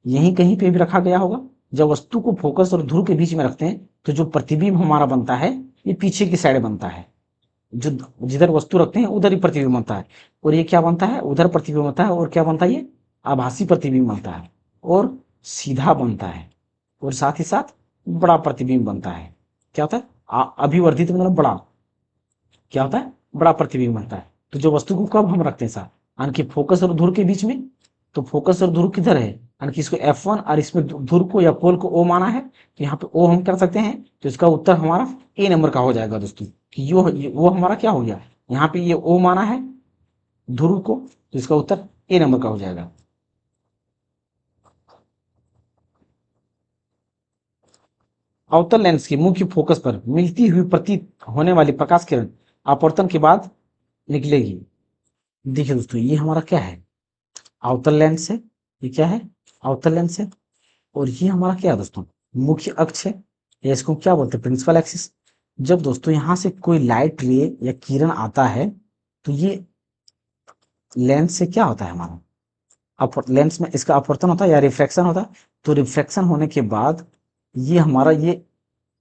यहीं कहीं पे भी रखा गया होगा। जब वस्तु को फोकस और ध्रुव के बीच में रखते हैं तो जो प्रतिबिंब हमारा बनता है ये पीछे की साइड बनता है, जो जिधर वस्तु रखते हैं उधर ही प्रतिबिंब बनता है। और ये क्या बनता है, उधर प्रतिबिंब बनता है। और क्या बनता है, ये आभासी प्रतिबिंब बनता है और सीधा बनता है, और साथ ही साथ बड़ा प्रतिबिंब बनता है। क्या होता है, अभिवर्धित मतलब बड़ा, क्या होता है, बड़ा प्रतिबिंब बनता है। तो जो वस्तु को कब हम रखते हैं साथ, यानी कि फोकस और ध्रुव के बीच में, तो फोकस और ध्रुव किधर है, यानी कि इसको F1 और इसमें ध्रुव को या पोल को O माना है, तो यहाँ पे O हम कर सकते हैं। तो इसका उत्तर हमारा ए नंबर का हो जाएगा दोस्तों, कि वो हमारा क्या हो गया, यहाँ पे ये O माना है ध्रुव को, तो इसका उत्तर ए नंबर का हो जाएगा। अवतल लेंस के मुख्य फोकस पर मिलती हुई प्रतीत होने वाली प्रकाश किरण अपवर्तन के बाद निकलेगी। देखिए दोस्तों, ये हमारा क्या है, अवतल लेंस है। ये क्या है, अवतल लेंस है। और ये हमारा क्या है दोस्तों, मुख्य अक्ष है, या इसको क्या बोलते हैं, प्रिंसिपल एक्सिस। जब दोस्तों यहाँ से कोई लाइट रे या किरण आता है तो ये लेंस से क्या होता है हमारा, लेंस में इसका अपवर्तन होता है या रिफ्रैक्शन होता है। तो रिफ्रैक्शन होने के बाद ये हमारा ये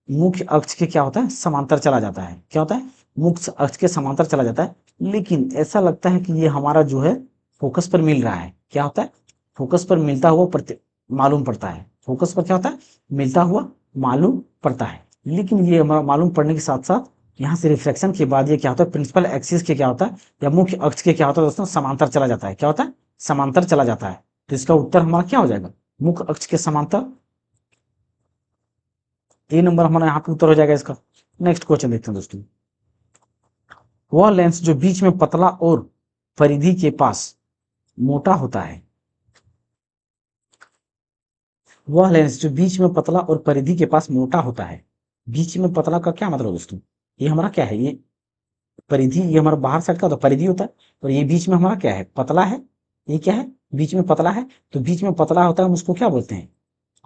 मुख्य अक्ष के क्या होता है, समांतर चला जाता है। क्या होता है, मुख्य अक्ष के समांतर चला जाता है। लेकिन ऐसा लगता है कि ये हमारा जो है फोकस पर मिल रहा है। क्या होता है, फोकस पर मिलता हुआ मालूम पड़ता है। फोकस पर क्या होता है, मिलता हुआ मालूम पड़ता है। लेकिन ये हमारा मालूम पड़ने के साथ साथ यहाँ से रिफ्लेक्शन के बाद ये क्या होता है, प्रिंसिपल एक्सिस के क्या होता है, या मुख्य अक्ष के क्या होता है दोस्तों, समांतर चला जाता है। क्या होता है, समांतर चला जाता है। तो इसका उत्तर हमारा क्या हो जाएगा, मुख्य अक्ष के समांतर। ए नंबर हमारा यहाँ पे उत्तर हो जाएगा इसका। नेक्स्ट क्वेश्चन देखते हैं दोस्तों, वह लेंस जो बीच में पतला और परिधि के पास मोटा होता है, वह लेंस जो बीच में पतला और परिधि के पास मोटा होता है। बीच में पतला का क्या मतलब दोस्तों, ये हमारा क्या है, ये परिधि, ये हमारा बाहर साइड का तो परिधि होता है, और ये बीच में हमारा क्या है, पतला है। ये क्या है, बीच में पतला है। तो बीच में पतला होता है, हम उसको क्या बोलते हैं,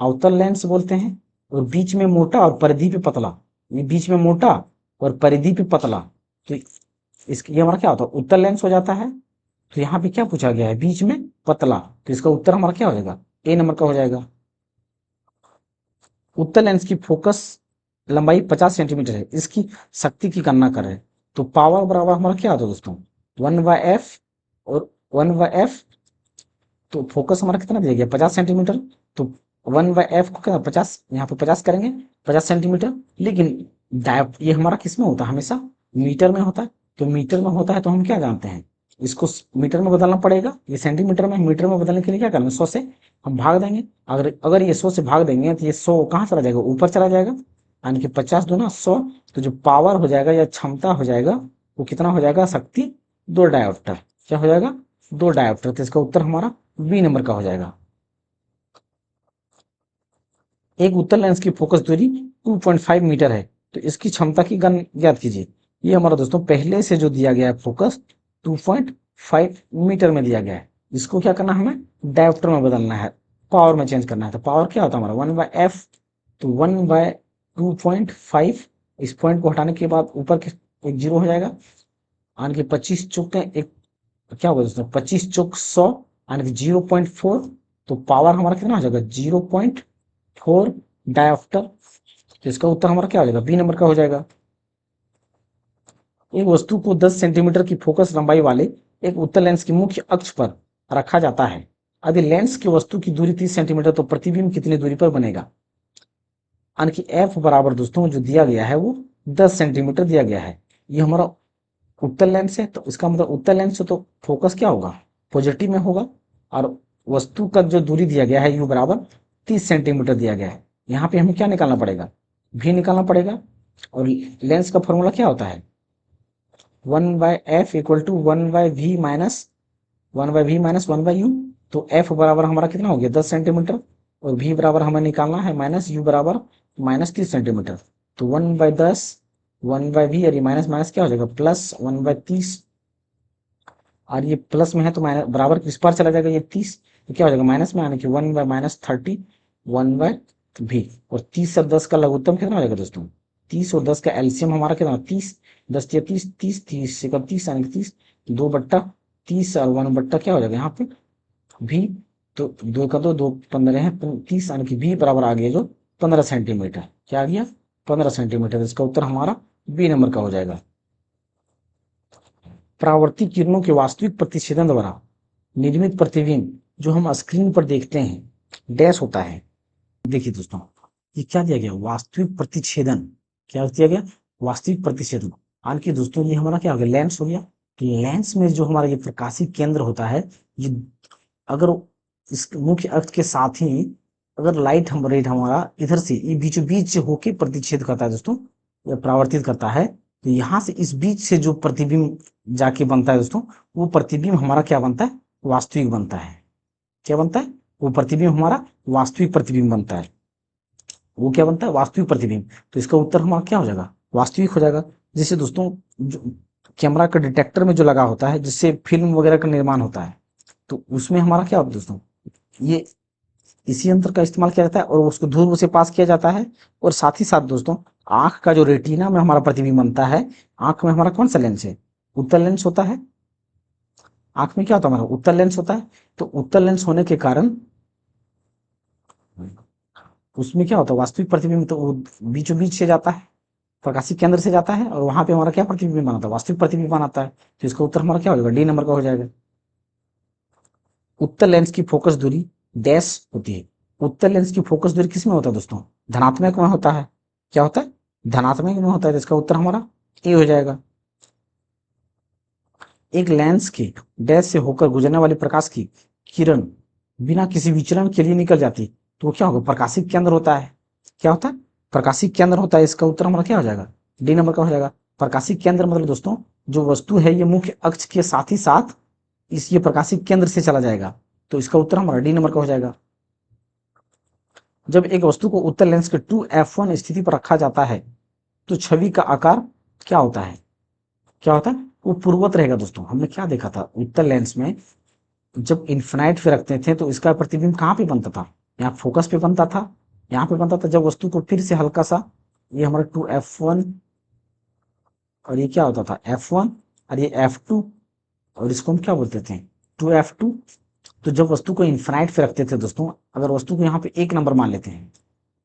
अवतल लेंस बोलते हैं। और बीच में मोटा और परिधि पे पतला, ये बीच में मोटा और परिधि पे पतला, तो इसके ये हमारा क्या होता है, उत्तल लेंस हो जाता है। तो यहाँ पे क्या पूछा गया है, बीच में पतला, तो इसका उत्तर हमारा क्या हो जाएगा, ए नंबर का हो जाएगा। उत्तल लेंस की फोकस लंबाई 50 सेंटीमीटर है, इसकी शक्ति की गणना कर रहे हैं। तो पावर बराबर हमारा क्या होता है दोस्तों, 1/f और 1/f। तो फोकस हमारा कितना दिया गया, 50 सेंटीमीटर। तो 1/f को क्या 50, यहाँ पे 50 करेंगे, 50 सेंटीमीटर। लेकिन ये हमारा किस में होता है, हमेशा मीटर में होता है। तो मीटर में होता है तो हम क्या जानते हैं, इसको मीटर में बदलना पड़ेगा। ये सेंटीमीटर में, मीटर में बदलने के लिए क्या करना है, 100 से हम भाग देंगे। अगर ये 100 से भाग देंगे तो ये 100 कहाँ चला जाएगा, ऊपर चला जाएगा, यानी कि 50 दूना 100। तो जो पावर हो जाएगा या क्षमता हो जाएगा वो कितना हो जाएगा, शक्ति 2 डायोप्टर। क्या हो जाएगा, 2 डायोप्टर। तो इसका उत्तर हमारा बी नंबर का हो जाएगा। एक उत्तल लेंस की फोकस दूरी 2.5 मीटर है, तो इसकी क्षमता की गण ज्ञात कीजिए। ये हमारा दोस्तों पहले से जो दिया गया है फोकस 2.5 मीटर में दिया गया है। इसको क्या करना है, हमें डायोप्टर में बदलना है, पावर में चेंज करना है। तो पावर क्या होता है हमारा 1/f। तो 1/2.5, इस पॉइंट को हटाने के बाद ऊपर के एक जीरो हो जाएगा, यानी कि 25 चौक एक क्या होगा दोस्तों, 25 चौक 100, यानी कि 0.4। तो पावर हमारा कितना हो जाएगा, 0.4 डायोप्टर। तो इसका उत्तर हमारा क्या हो जाएगा, बी नंबर का हो जाएगा। एक वस्तु को 10 सेंटीमीटर की फोकस लंबाई वाले एक उत्तल लेंस की मुख्य अक्ष पर रखा जाता है। यदि लेंस की वस्तु की दूरी 30 सेंटीमीटर तो प्रतिबिंब कितनी दूरी पर बनेगा? यानी कि एफ बराबर दोस्तों जो दिया गया है वो 10 सेंटीमीटर दिया गया है। ये हमारा उत्तल लेंस है, तो इसका मतलब उत्तल लेंस से तो फोकस क्या होगा? पॉजिटिव में होगा। और वस्तु का जो दूरी दिया गया है यू बराबर 30 सेंटीमीटर दिया गया है। यहाँ पे हमें क्या निकालना पड़ेगा? भी निकालना पड़ेगा। और लेंस का फॉर्मूला क्या होता है? 1/f equal to 1/v minus 1/u। तो f बराबर हमारा कितना हो गया? 10 सेंटीमीटर। और v बराबर हमें निकालना है माइनस u बराबर -30 सेंटीमीटर। तो 1/10 1/v और ये माइनस माइनस क्या हो जाएगा? प्लस 1/30। और ये प्लस में है तो माइनस बराबर किस पार चला जाएगा? ये 30। तो क्या हो जाएगा? माइनस में, आने की 1/-30 1/v। और 30 और 10 का लघुत्तम कितना हो जाएगा दोस्तों? 30 और 10 का एलसीएम हमारा कितना? 30। 10 या 30 30 30 से 30 यानी कि 30 2/30 और 1/, क्या हो जाएगा यहाँ पे? v। तो 2 का 2 2 15 है 30 यानी कि v बराबर आ गया जो 15 सेंटीमीटर। क्या आ गया? 15 सेंटीमीटर। इसका उत्तर हमारा बी नंबर का हो जाएगा। परावर्तित किरणों के वास्तविक प्रतिच्छेदन द्वारा निर्मित प्रतिबिंब जो हम स्क्रीन पर देखते हैं डैश होता है। देखिए दोस्तों, ये क्या दिया गया? वास्तविक प्रतिच्छेदन। क्या दिया गया? वास्तविक प्रतिच्छेदन। हालांकि दोस्तों ये हमारा क्या हो गया? लेंस हो गया। तो लेंस में जो हमारा ये प्रकाशिक केंद्र होता है, ये अगर इस मुख्य अक्ष के साथ ही अगर लाइट हम रेट हमारा इधर से ये बीचों बीच होके प्रतिच्छेद करता है दोस्तों, या परावर्तित करता है, तो यहाँ से इस बीच से जो प्रतिबिंब जाके बनता है दोस्तों, वो प्रतिबिंब हमारा क्या बनता है? वास्तविक बनता है। क्या बनता है? वो प्रतिबिंब हमारा वास्तविक प्रतिबिंब बनता है। वो क्या बनता है? वास्तविक प्रतिबिंब। तो इसका उत्तर हमारा क्या हो जाएगा? वास्तविक हो जाएगा। जैसे दोस्तों जो कैमरा का डिटेक्टर में जो लगा होता है, जिससे फिल्म वगैरह का निर्माण होता है, तो उसमें हमारा क्या होता है दोस्तों? ये इसी यंत्र का इस्तेमाल किया जाता है और उसको धूल से पास किया जाता है। और साथ ही साथ दोस्तों आंख का जो रेटिना में हमारा प्रतिबिंब बनता है, आंख में हमारा कौन सा लेंस है? उत्तल लेंस होता है। आंख में क्या होता है? हमारा उत्तल लेंस होता है। तो उत्तल लेंस होने के कारण उसमें क्या होता है? वास्तविक प्रतिबिंब तो वो बीचों बीच से जाता है, प्रकाशिक केंद्र से जाता है, और वहां पे हमारा क्या प्रतिबिंब बनाता है? वास्तविक प्रतिबिंब बनाता है। तो इसका उत्तर हमारा क्या हो जाएगा? डी नंबर का हो जाएगा। उत्तल लेंस की फोकस दूरी डैश होती है। उत्तल लेंस की फोकस दूरी किस में होता है दोस्तों? धनात्मक में होता है। क्या होता है? धनात्मक में होता है। तो इसका उत्तर हमारा ए हो जाएगा। एक लेंस के डैश से होकर गुजरने वाली प्रकाश की किरण बिना किसी विचलन के लिए निकल जाती, तो वो क्या होगा? प्रकाशिक केंद्र होता है। क्या होता है? प्रकाशिक केंद्र होता है। इसका उत्तर हमारा क्या हो जाएगा? डी नंबर का हो जाएगा। प्रकाशिक केंद्र मतलब दोस्तों जो वस्तु है ये मुख्य अक्ष के साथ ही साथ इस ये प्रकाशिक केंद्र से चला जाएगा। तो इसका उत्तर हमारा डी नंबर का हो जाएगा। जब एक वस्तु को उत्तल लेंस के 2f1 स्थिति पर रखा जाता है तो छवि का आकार क्या होता है? क्या होता है? वो पूर्ववत रहेगा दोस्तों। हमने क्या देखा था उत्तल लेंस में? जब इन्फिनाइट पे रखते थे तो इसका प्रतिबिंब कहाँ पे बनता था? यहाँ फोकस पे बनता था, यहाँ पे बनता था। जब वस्तु को फिर से हल्का सा, ये हमारा 2f1 और ये क्या होता था? f1 और ये f2, और इसको हम क्या बोलते थे? 2f2। तो जब वस्तु को इन्फिनाइट पे रखते थे दोस्तों, अगर वस्तु को यहाँ पे 1 नंबर मान लेते हैं,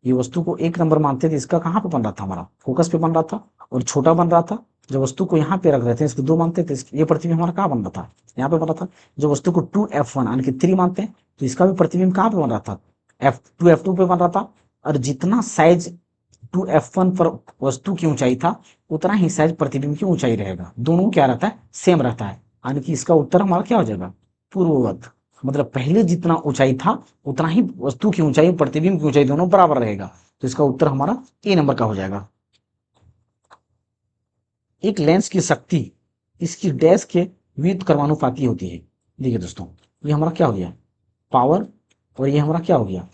ये वस्तु को 1 नंबर मानते थे, इसका कहाँ पे बन रहा था? हमारा फोकस पे बन रहा था और छोटा बन रहा था। जब वस्तु को यहाँ पे रख रहे थे, इसको 2 मानते थे, ये प्रतिबिंब हमारा कहाँ बन रहा था? यहाँ पे बन रहा था। जब वस्तु को 2f1 यानी कि 3 मानते हैं, तो इसका भी प्रतिबिंब कहाँ पे बन रहा था? f2 पे बन रहा था। और जितना साइज 2f1 पर वस्तु की ऊंचाई था, उतना ही साइज प्रतिबिंब की ऊंचाई रहेगा। दोनों क्या रहता है? सेम रहता है। यानी कि इसका उत्तर हमारा क्या हो जाएगा? पूर्ववत। मतलब पहले जितना ऊंचाई था उतना ही वस्तु की ऊंचाई, प्रतिबिंब की ऊंचाई दोनों बराबर रहेगा। तो इसका उत्तर हमारा ए नंबर का हो जाएगा। एक लेंस की शक्ति इसकी डैश के व्युत्क्रमानुपाती होती है। देखिए दोस्तों, ये हमारा क्या हो गया? पावर। और ये हमारा क्या हो गया?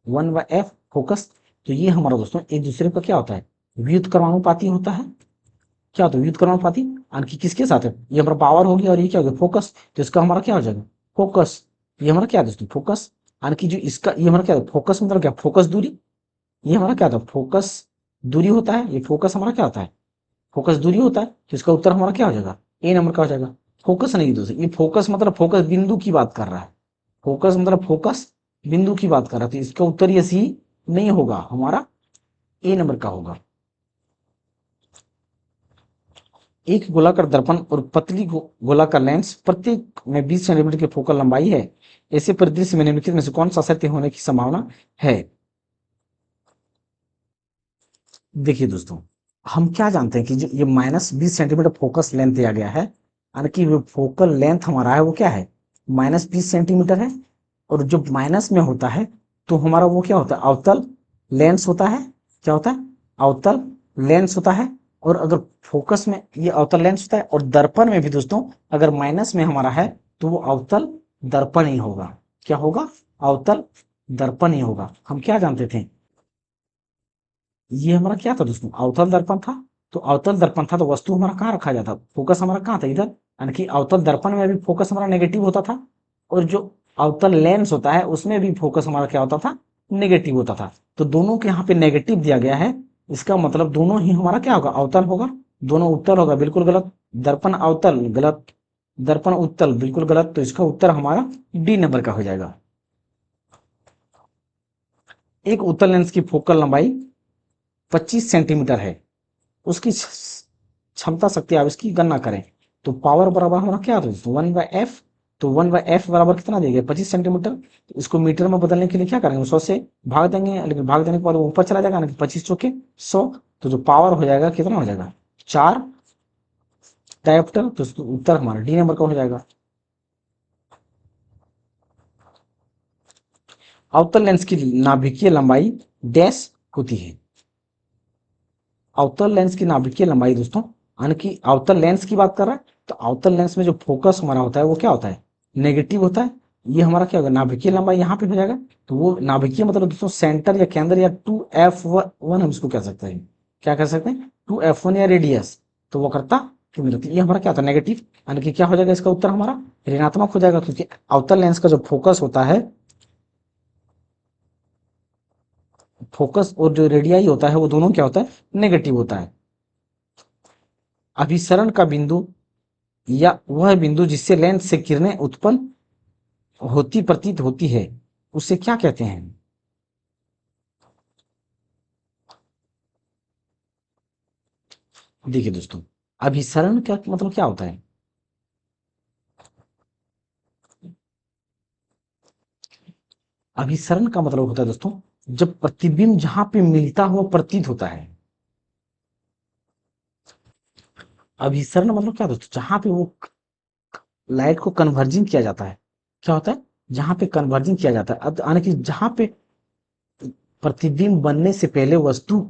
1/f focus. तो ये हमारा दोस्तों एक दूसरे का क्या होता है? व्युत्क्रमानुपाती होता है। क्या होता है? व्युत्क्रमानुपाती। यानी कि किसके साथ है? ये हमारा पावर हो गया और ये क्या हो गया? फोकस। तो इसका हमारा क्या हो जाएगा? फोकस। ये हमारा क्या है दोस्तों? फोकस। यानी कि जो इसका ये हमारा क्या है? फोकस मतलब क्या? फोकस दूरी। ये हमारा क्या होता है? फोकस दूरी होता है। ये फोकस हमारा क्या होता है? फोकस दूरी होता है। तो इसका उत्तर हमारा क्या हो जाएगा? ए नंबर का हो जाएगा। फोकस नहीं दोस्तों, ये फोकस मतलब फोकस बिंदु की बात कर रहा है। फोकस मतलब फोकस बिंदु की बात कर रहा है। तो इसका उत्तर ये सी नहीं होगा, हमारा ए नंबर का होगा। एक गोलाकार दर्पण और पतली गोलाकार लेंस प्रत्येक में 20 सेंटीमीटर की फोकल लंबाई है। ऐसे परिदृश्य में निम्नलिखित में से कौन सा सत्य होने की संभावना है? देखिए दोस्तों, हम क्या जानते हैं कि जो ये -20 सेंटीमीटर फोकस लेंथ दिया गया है, यानी कि जो फोकल लेंथ हमारा है वो क्या है, -20 सेंटीमीटर है। और जो माइनस में होता है तो हमारा वो क्या होता है, अवतल लेंस होता है। क्या होता है? अवतल लेंस होता है। और अगर फोकस में ये अवतल लेंस होता है, और दर्पण में भी दोस्तों अगर माइनस में हमारा है तो वो अवतल दर्पण ही होगा। क्या होगा? अवतल दर्पण ही होगा। हम क्या जानते थे, ये हमारा क्या था दोस्तों, अवतल दर्पण था। तो अवतल दर्पण था तो वस्तु हमारा कहाँ रखा जाता, फोकस हमारा कहाँ था, इधर। यानी कि अवतल दर्पण में भी फोकस हमारा नेगेटिव होता था, और जो अवतल लेंस होता है उसमें भी फोकस हमारा क्या होता था, नेगेटिव होता था। तो दोनों के यहाँ पे नेगेटिव दिया गया है, इसका मतलब दोनों ही हमारा क्या होगा, अवतल होगा। दोनों उत्तल होगा, बिल्कुल गलत। दर्पण अवतल गलत, दर्पण उत्तल बिल्कुल गलत। तो इसका उत्तर हमारा डी नंबर का हो जाएगा। एक उत्तल लेंस की फोकल लंबाई 25 सेंटीमीटर है, उसकी क्षमता शक्ति आप इसकी गणना करें। तो पावर बराबर हमारा क्या होता है, 1/f। तो 1/f बराबर कितना दिया गया, 25 सेंटीमीटर। तो इसको मीटर में बदलने के लिए क्या करेंगे, 100 से भाग देंगे, लेकिन भाग देने के बाद वो ऊपर चला जाएगा ना, 25 चौके 100। तो जो पावर हो जाएगा कितना हो जाएगा, 4 डायोप्टर। तो उत्तर हमारा डी नंबर का हो जाएगा। अवतल लेंस की नाभिकीय लंबाई डैश होती है। अवतल लेंस की नाभिकीय लंबाई दोस्तों, यानी कि अवतल लेंस की बात कर रहा है, तो अवतल लेंस में जो फोकस हमारा होता है वो क्या होता है, नेगेटिव होता है। ये हमारा क्या होगा, नाभिकीय लंबाई यहाँ पे हो जाएगा। तो वो नाभिकीय मतलब दोस्तों सेंटर या केंद्र, या 2f1 हम इसको कह सकते हैं। क्या कह सकते हैं, 2f1 या रेडियस। तो वो करता क्यों रहती है, ये हमारा क्या होता है, नेगेटिव। यानी कि क्या हो जाएगा, इसका उत्तर हमारा ऋणात्मक हो जाएगा, क्योंकि अवतल लेंस का जो फोकस होता है, फोकस और जो रेडियाई होता है वो दोनों क्या होता है, नेगेटिव होता है। अभिसरण का बिंदु या वह बिंदु जिससे लेंस से किरणें उत्पन्न होती प्रतीत होती है, उसे क्या कहते हैं? देखिए दोस्तों, अभिसरण का मतलब क्या होता है, अभिसरण का मतलब होता है दोस्तों, जब प्रतिबिंब जहां पे मिलता हुआ प्रतीत होता है। अभिसरण मतलब क्या दोस्तों, जहां पे वो लाइट को कन्वर्जिंग किया जाता है। क्या होता है, जहां पे कन्वर्जिंग किया जाता है, अब यानी कि जहां पे प्रतिबिंब बनने से पहले वस्तु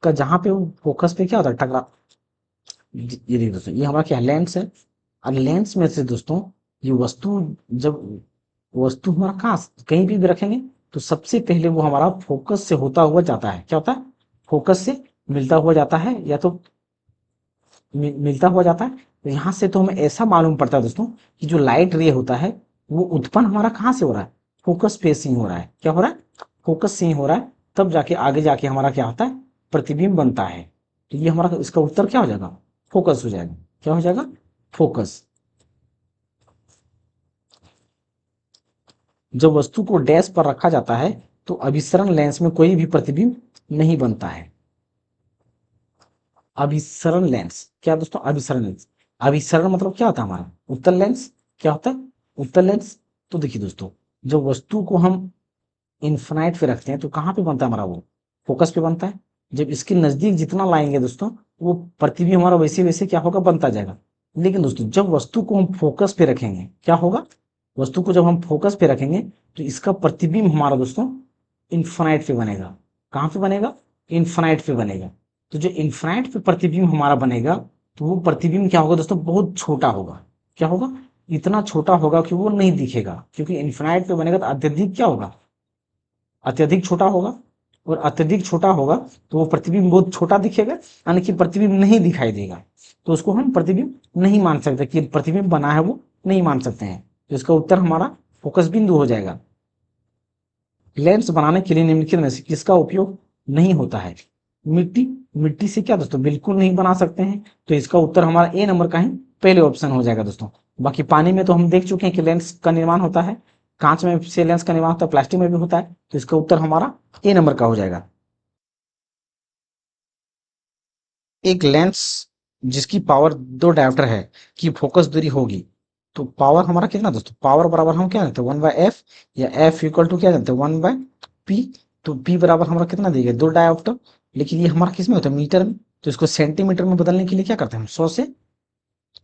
का जहां पे वो फोकस पे क्या होता है, टकरा। ये देखिए दोस्तों, ये हमारा क्या लेंस है। और लेंस में से दोस्तों ये वस्तु, जब वस्तु हमारा कहाँ कहीं भी रखेंगे तो सबसे पहले वो हमारा फोकस से होता हुआ जाता है। क्या होता है, फोकस से मिलता हुआ जाता है, या तो मिलता हुआ जाता है। तो यहाँ से तो हमें ऐसा मालूम पड़ता है दोस्तों कि जो लाइट रे होता है वो उत्पन्न हमारा कहाँ से हो रहा है, फोकस पे से ही हो रहा है। क्या हो रहा है, फोकस से ही हो रहा है। तब जाके आगे जाके हमारा क्या होता है, प्रतिबिंब बनता है। तो ये हमारा इसका उत्तर क्या हो जाएगा, फोकस हो जाएगा। क्या हो जाएगा, फोकस। जब वस्तु को डैश पर रखा जाता है तो अभिसरण लेंस में कोई भी प्रतिबिंब नहीं बनता है। अभिसरण लेंस क्या दोस्तों, अभिसरण लेंस, अभिसरण मतलब क्या होता है हमारा, उत्तल लेंस। क्या होता है, उत्तल लेंस। तो देखिए दोस्तों, जब वस्तु को हम इन्फिनाइट पे रखते हैं तो कहाँ पे बनता है हमारा, वो फोकस पे बनता है। जब इसके नजदीक जितना लाएंगे दोस्तों, वो प्रतिबिंब हमारा वैसे वैसे क्या होगा, बनता जाएगा। लेकिन दोस्तों जब वस्तु को हम फोकस पे रखेंगे क्या होगा, वस्तु को जब हम फोकस पे रखेंगे तो इसका प्रतिबिंब हमारा दोस्तों इन्फिनाइट पे बनेगा। कहाँ पे बनेगा, इन्फिनाइट पे बनेगा। तो जो इन्फिनाइट पे प्रतिबिंब हमारा बनेगा, तो वो प्रतिबिंब क्या होगा दोस्तों, बहुत छोटा होगा। क्या होगा, इतना छोटा होगा कि वो नहीं दिखेगा, क्योंकि इन्फिनाइट पे बनेगा तो अत्यधिक क्या होगा, अत्यधिक छोटा होगा। और अत्यधिक छोटा होगा तो वो प्रतिबिंब बहुत छोटा दिखेगा, यानी कि प्रतिबिंब नहीं दिखाई देगा। तो उसको हम प्रतिबिंब नहीं मान सकते, कि प्रतिबिंब बना है वो नहीं मान सकते हैं। तो इसका उत्तर हमारा फोकस बिंदु हो जाएगा। लेंस बनाने के लिए निम्नलिखित में से किसका उपयोग नहीं होता है, मिट्टी। मिट्टी से क्या दोस्तों, बिल्कुल नहीं बना सकते हैं। तो इसका उत्तर हमारा ए नंबर का ही पहले ऑप्शन हो जाएगा दोस्तों। बाकी पानी में तो हम देख चुके हैं कि लेंस का निर्माण होता है, कांच में से लेंस का निर्माण होता है, प्लास्टिक में भी होता है। तो इसका उत्तर हमारा ए नंबर का हो जाएगा। एक लेंस जिसकी पावर दो डायोप्टर है की फोकस दूरी होगी, तो पावर हमारा कितना दोस्तों, पावर बराबर हम क्या जानते हैं 1/f, या f इक्वल टू क्या जानते हैं 1/p। तो p बराबर हमारा कितना दिया गया, दो डायोप्टर, लेकिन ये हमारा किस में होता है, मीटर में। तो इसको सेंटीमीटर में बदलने के लिए क्या करते हैं हम, 100 से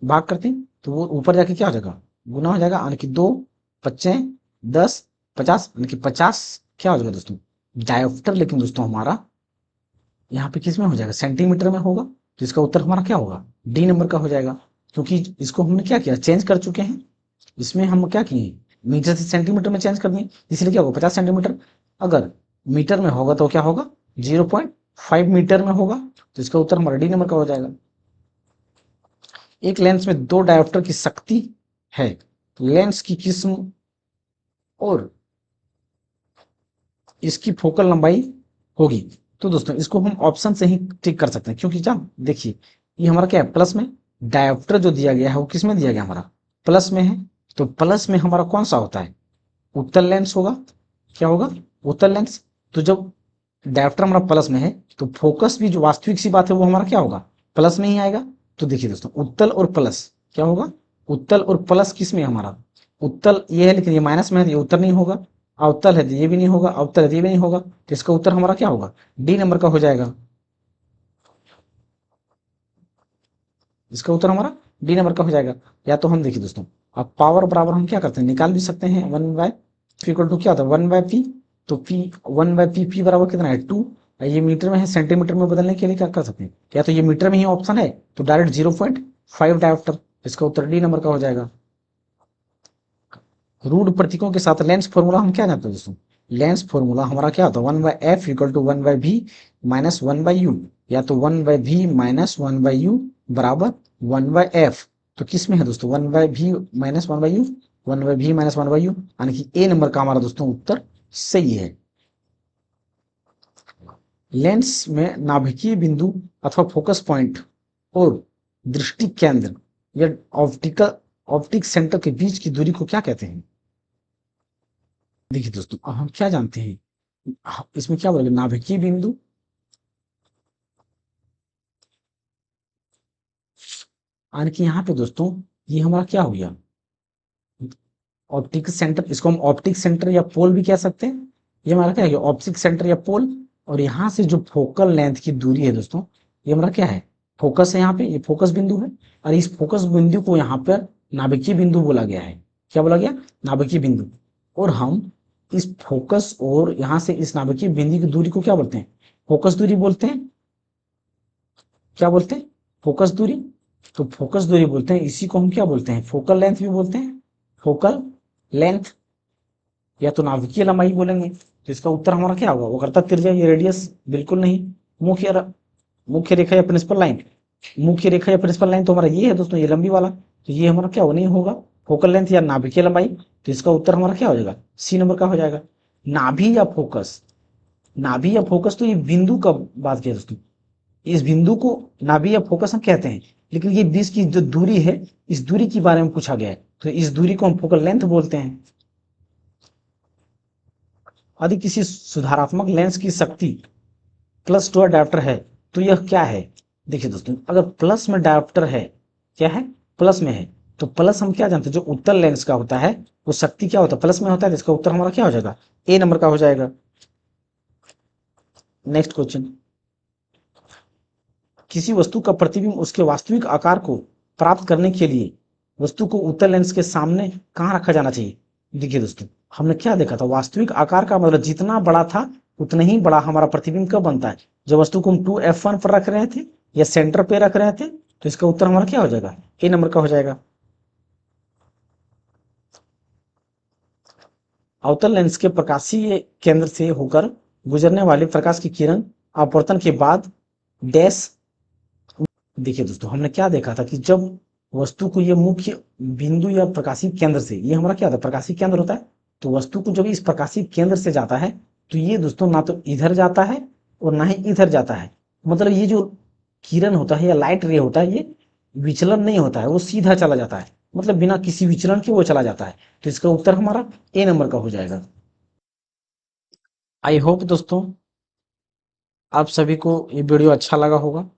भाग करते हैं, तो वो ऊपर जाके क्या हो जाएगा, गुना हो जाएगा, यानी कि 2 × 5 = 10 50, यानी कि 50 क्या हो जाएगा दोस्तों डायोप्टर। लेकिन दोस्तों हमारा यहाँ पे किस में हो जाएगा, सेंटीमीटर में होगा। तो इसका उत्तर हमारा क्या होगा, डी नंबर का हो जाएगा। क्योंकि इसको हमने क्या किया, चेंज कर चुके हैं। इसमें हम क्या किए, मीटर से सेंटीमीटर में चेंज कर दिए, इसलिए क्या होगा 50 सेंटीमीटर। अगर मीटर में होगा तो क्या होगा, 0.5 मीटर में होगा। तो इसका उत्तर हमारा डी नंबर का हो जाएगा। एक लेंस में दो डायोप्टर की शक्ति है, लेंस की किस्म और इसकी फोकल लंबाई होगी। तो दोस्तों इसको हम ऑप्शन से ही टिक कर सकते हैं, क्योंकि जब देखिए ये हमारा क्या है, प्लस में डायोप्टर जो दिया गया है वो किस में दिया गया, हमारा प्लस में है। तो प्लस में हमारा कौन सा होता है, उत्तल लेंस होगा। क्या होगा, उत्तल लेंस। तो जब डायोप्टर हमारा प्लस में है, तो फोकस भी जो वास्तविक सी बात है वो हमारा क्या होगा, प्लस में ही आएगा। तो देखिए दोस्तों उत्तल और प्लस क्या होगा, उत्तल और प्लस किस में है हमारा, उत्तल ये है लेकिन ये माइनस में है, तो ये उत्तर नहीं होगा। अवतल है तो ये भी नहीं होगा, अवतल है तो ये भी नहीं होगा। तो इसका उत्तर हमारा क्या होगा, डी नंबर का हो जाएगा। इसका उत्तर हमारा डी नंबर का हो जाएगा। या तो हम देखिए दोस्तों, अब पावर बराबर हम क्या करते हैं, निकाल भी सकते हैं, 1/p इक्वल टू क्या होता है 1/p। तो p 1/p, p बराबर कितना है 2। ये मीटर में है, सेंटीमीटर में बदलने के लिए क्या कर सकते हैं, या तो ये मीटर में ही ऑप्शन है, तो डायरेक्ट 0.5 डायोप्टर। इसका उत्तर डी नंबर का हो जाएगा। रूढ़ प्रतीकों के साथ लेंस फॉर्मूला हम क्या जानते हैं दोस्तों, लेंस फॉर्मूला हमारा क्या होता है 1/f equal to 1/v minus 1/u, या तो 1/v माइनस 1/u बराबर 1/f। तो किस में है दोस्तों 1/v minus 1/u, 1/v minus 1/u, यानी कि ए नंबर का हमारा दोस्तों उत्तर सही है। लेंस में नाभिकीय बिंदु अथवा फोकस पॉइंट और दृष्टि केंद्र या ऑप्टिक सेंटर के बीच की दूरी को क्या कहते हैं। देखिए दोस्तों अब हम क्या जानते हैं, इसमें क्या बोलेंगे, नाभिकीय बिंदु, यानी कि यहाँ पे दोस्तों ये हमारा क्या हो गया, ऑप्टिक सेंटर। इसको हम ऑप्टिक सेंटर या पोल भी कह सकते हैं। ये हमारा क्या है, ऑप्टिक सेंटर या पोल। और यहाँ से जो फोकल लेंथ की दूरी है दोस्तों, ये हमारा क्या है, फोकस है। यहाँ पे ये फोकस बिंदु है, और इस फोकस बिंदु को यहाँ पर नाभिकीय बिंदु बोला गया है। क्या बोला गया, नाभिकीय बिंदु। और हम इस फोकस और यहाँ से इस नाभिकीय बिंदु की दूरी को क्या बोलते हैं, फोकस दूरी बोलते हैं। क्या बोलते हैं, फोकस दूरी। तो फोकस दूरी बोलते हैं, इसी को हम क्या बोलते हैं, फोकल लेंथ भी बोलते हैं, फोकल लेंथ, या तो नाभिकीय लंबाई बोलेंगे। तो इसका उत्तर हमारा क्या होगा, वक्रता त्रिज्या, ये रेडियस बिल्कुल नहीं। मुख्य मुख्य रेखा या प्रिंसिपल लाइन, मुख्य रेखा या प्रिंसिपल लाइन तो हमारा ये है दोस्तों, ये लंबी वाला। तो ये हमारा क्या नहीं होगा, फोकल लेंथ या नाभिकीय लंबाई। तो इसका उत्तर हमारा क्या हो जाएगा, सी नंबर का हो जाएगा। नाभि या फोकस, नाभि या फोकस तो ये बिंदु का बात किया दोस्तों, इस बिंदु को नाभि या फोकस हम कहते हैं। लेकिन ये बीच की जो दूरी है, इस दूरी के बारे में पूछा गया है, तो इस दूरी को हम फोकल लेंथ बोलते हैं। यदि किसी सुधारात्मक लेंस की शक्ति +2 डायोप्टर है तो यह क्या है। देखिए दोस्तों अगर प्लस में डायोप्टर है, क्या है, प्लस में है, तो प्लस हम क्या जानते हैं, जो उत्तल लेंस का होता है वो शक्ति क्या होता है, प्लस में होता है। इसका उत्तर हमारा क्या हो जाएगा, ए नंबर का हो जाएगा। नेक्स्ट क्वेश्चन, किसी वस्तु का प्रतिबिंब उसके वास्तविक आकार को प्राप्त करने के लिए वस्तु को उत्तल लेंस के सामने कहाँ रखा जाना चाहिए। देखिए दोस्तों हमने क्या देखा था, वास्तविक आकार का मतलब जितना बड़ा था उतना ही बड़ा हमारा प्रतिबिंब कब बनता है, जब वस्तु को हम 2f1 पर रख रहे थे या सेंटर पे रख रहे थे। तो इसका उत्तर हमारा क्या हो जाएगा, ए नंबर का हो जाएगा। अवतल लेंस के प्रकाशीय केंद्र से होकर गुजरने वाली प्रकाश की किरण अपवर्तन के बाद डैश। देखिए दोस्तों हमने क्या देखा था कि जब वस्तु को ये मुख्य बिंदु या प्रकाशीय केंद्र से, ये हमारा क्या होता है, प्रकाशीय केंद्र होता है। तो वस्तु को जब इस प्रकाशीय केंद्र से जाता है तो ये दोस्तों ना तो इधर जाता है और ना ही इधर जाता है। मतलब ये जो किरण होता है या लाइट रे होता है, ये विचलन नहीं होता है, वो सीधा चला जाता है, मतलब बिना किसी विचलन के वो चला जाता है। तो इसका उत्तर हमारा ए नंबर का हो जाएगा। आई होप दोस्तों आप सभी को ये वीडियो अच्छा लगा होगा,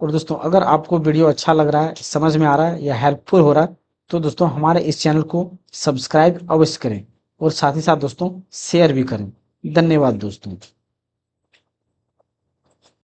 और दोस्तों अगर आपको वीडियो अच्छा लग रहा है, समझ में आ रहा है या हेल्पफुल हो रहा है, तो दोस्तों हमारे इस चैनल को सब्सक्राइब अवश्य करें और साथ ही साथ दोस्तों शेयर भी करें। धन्यवाद दोस्तों।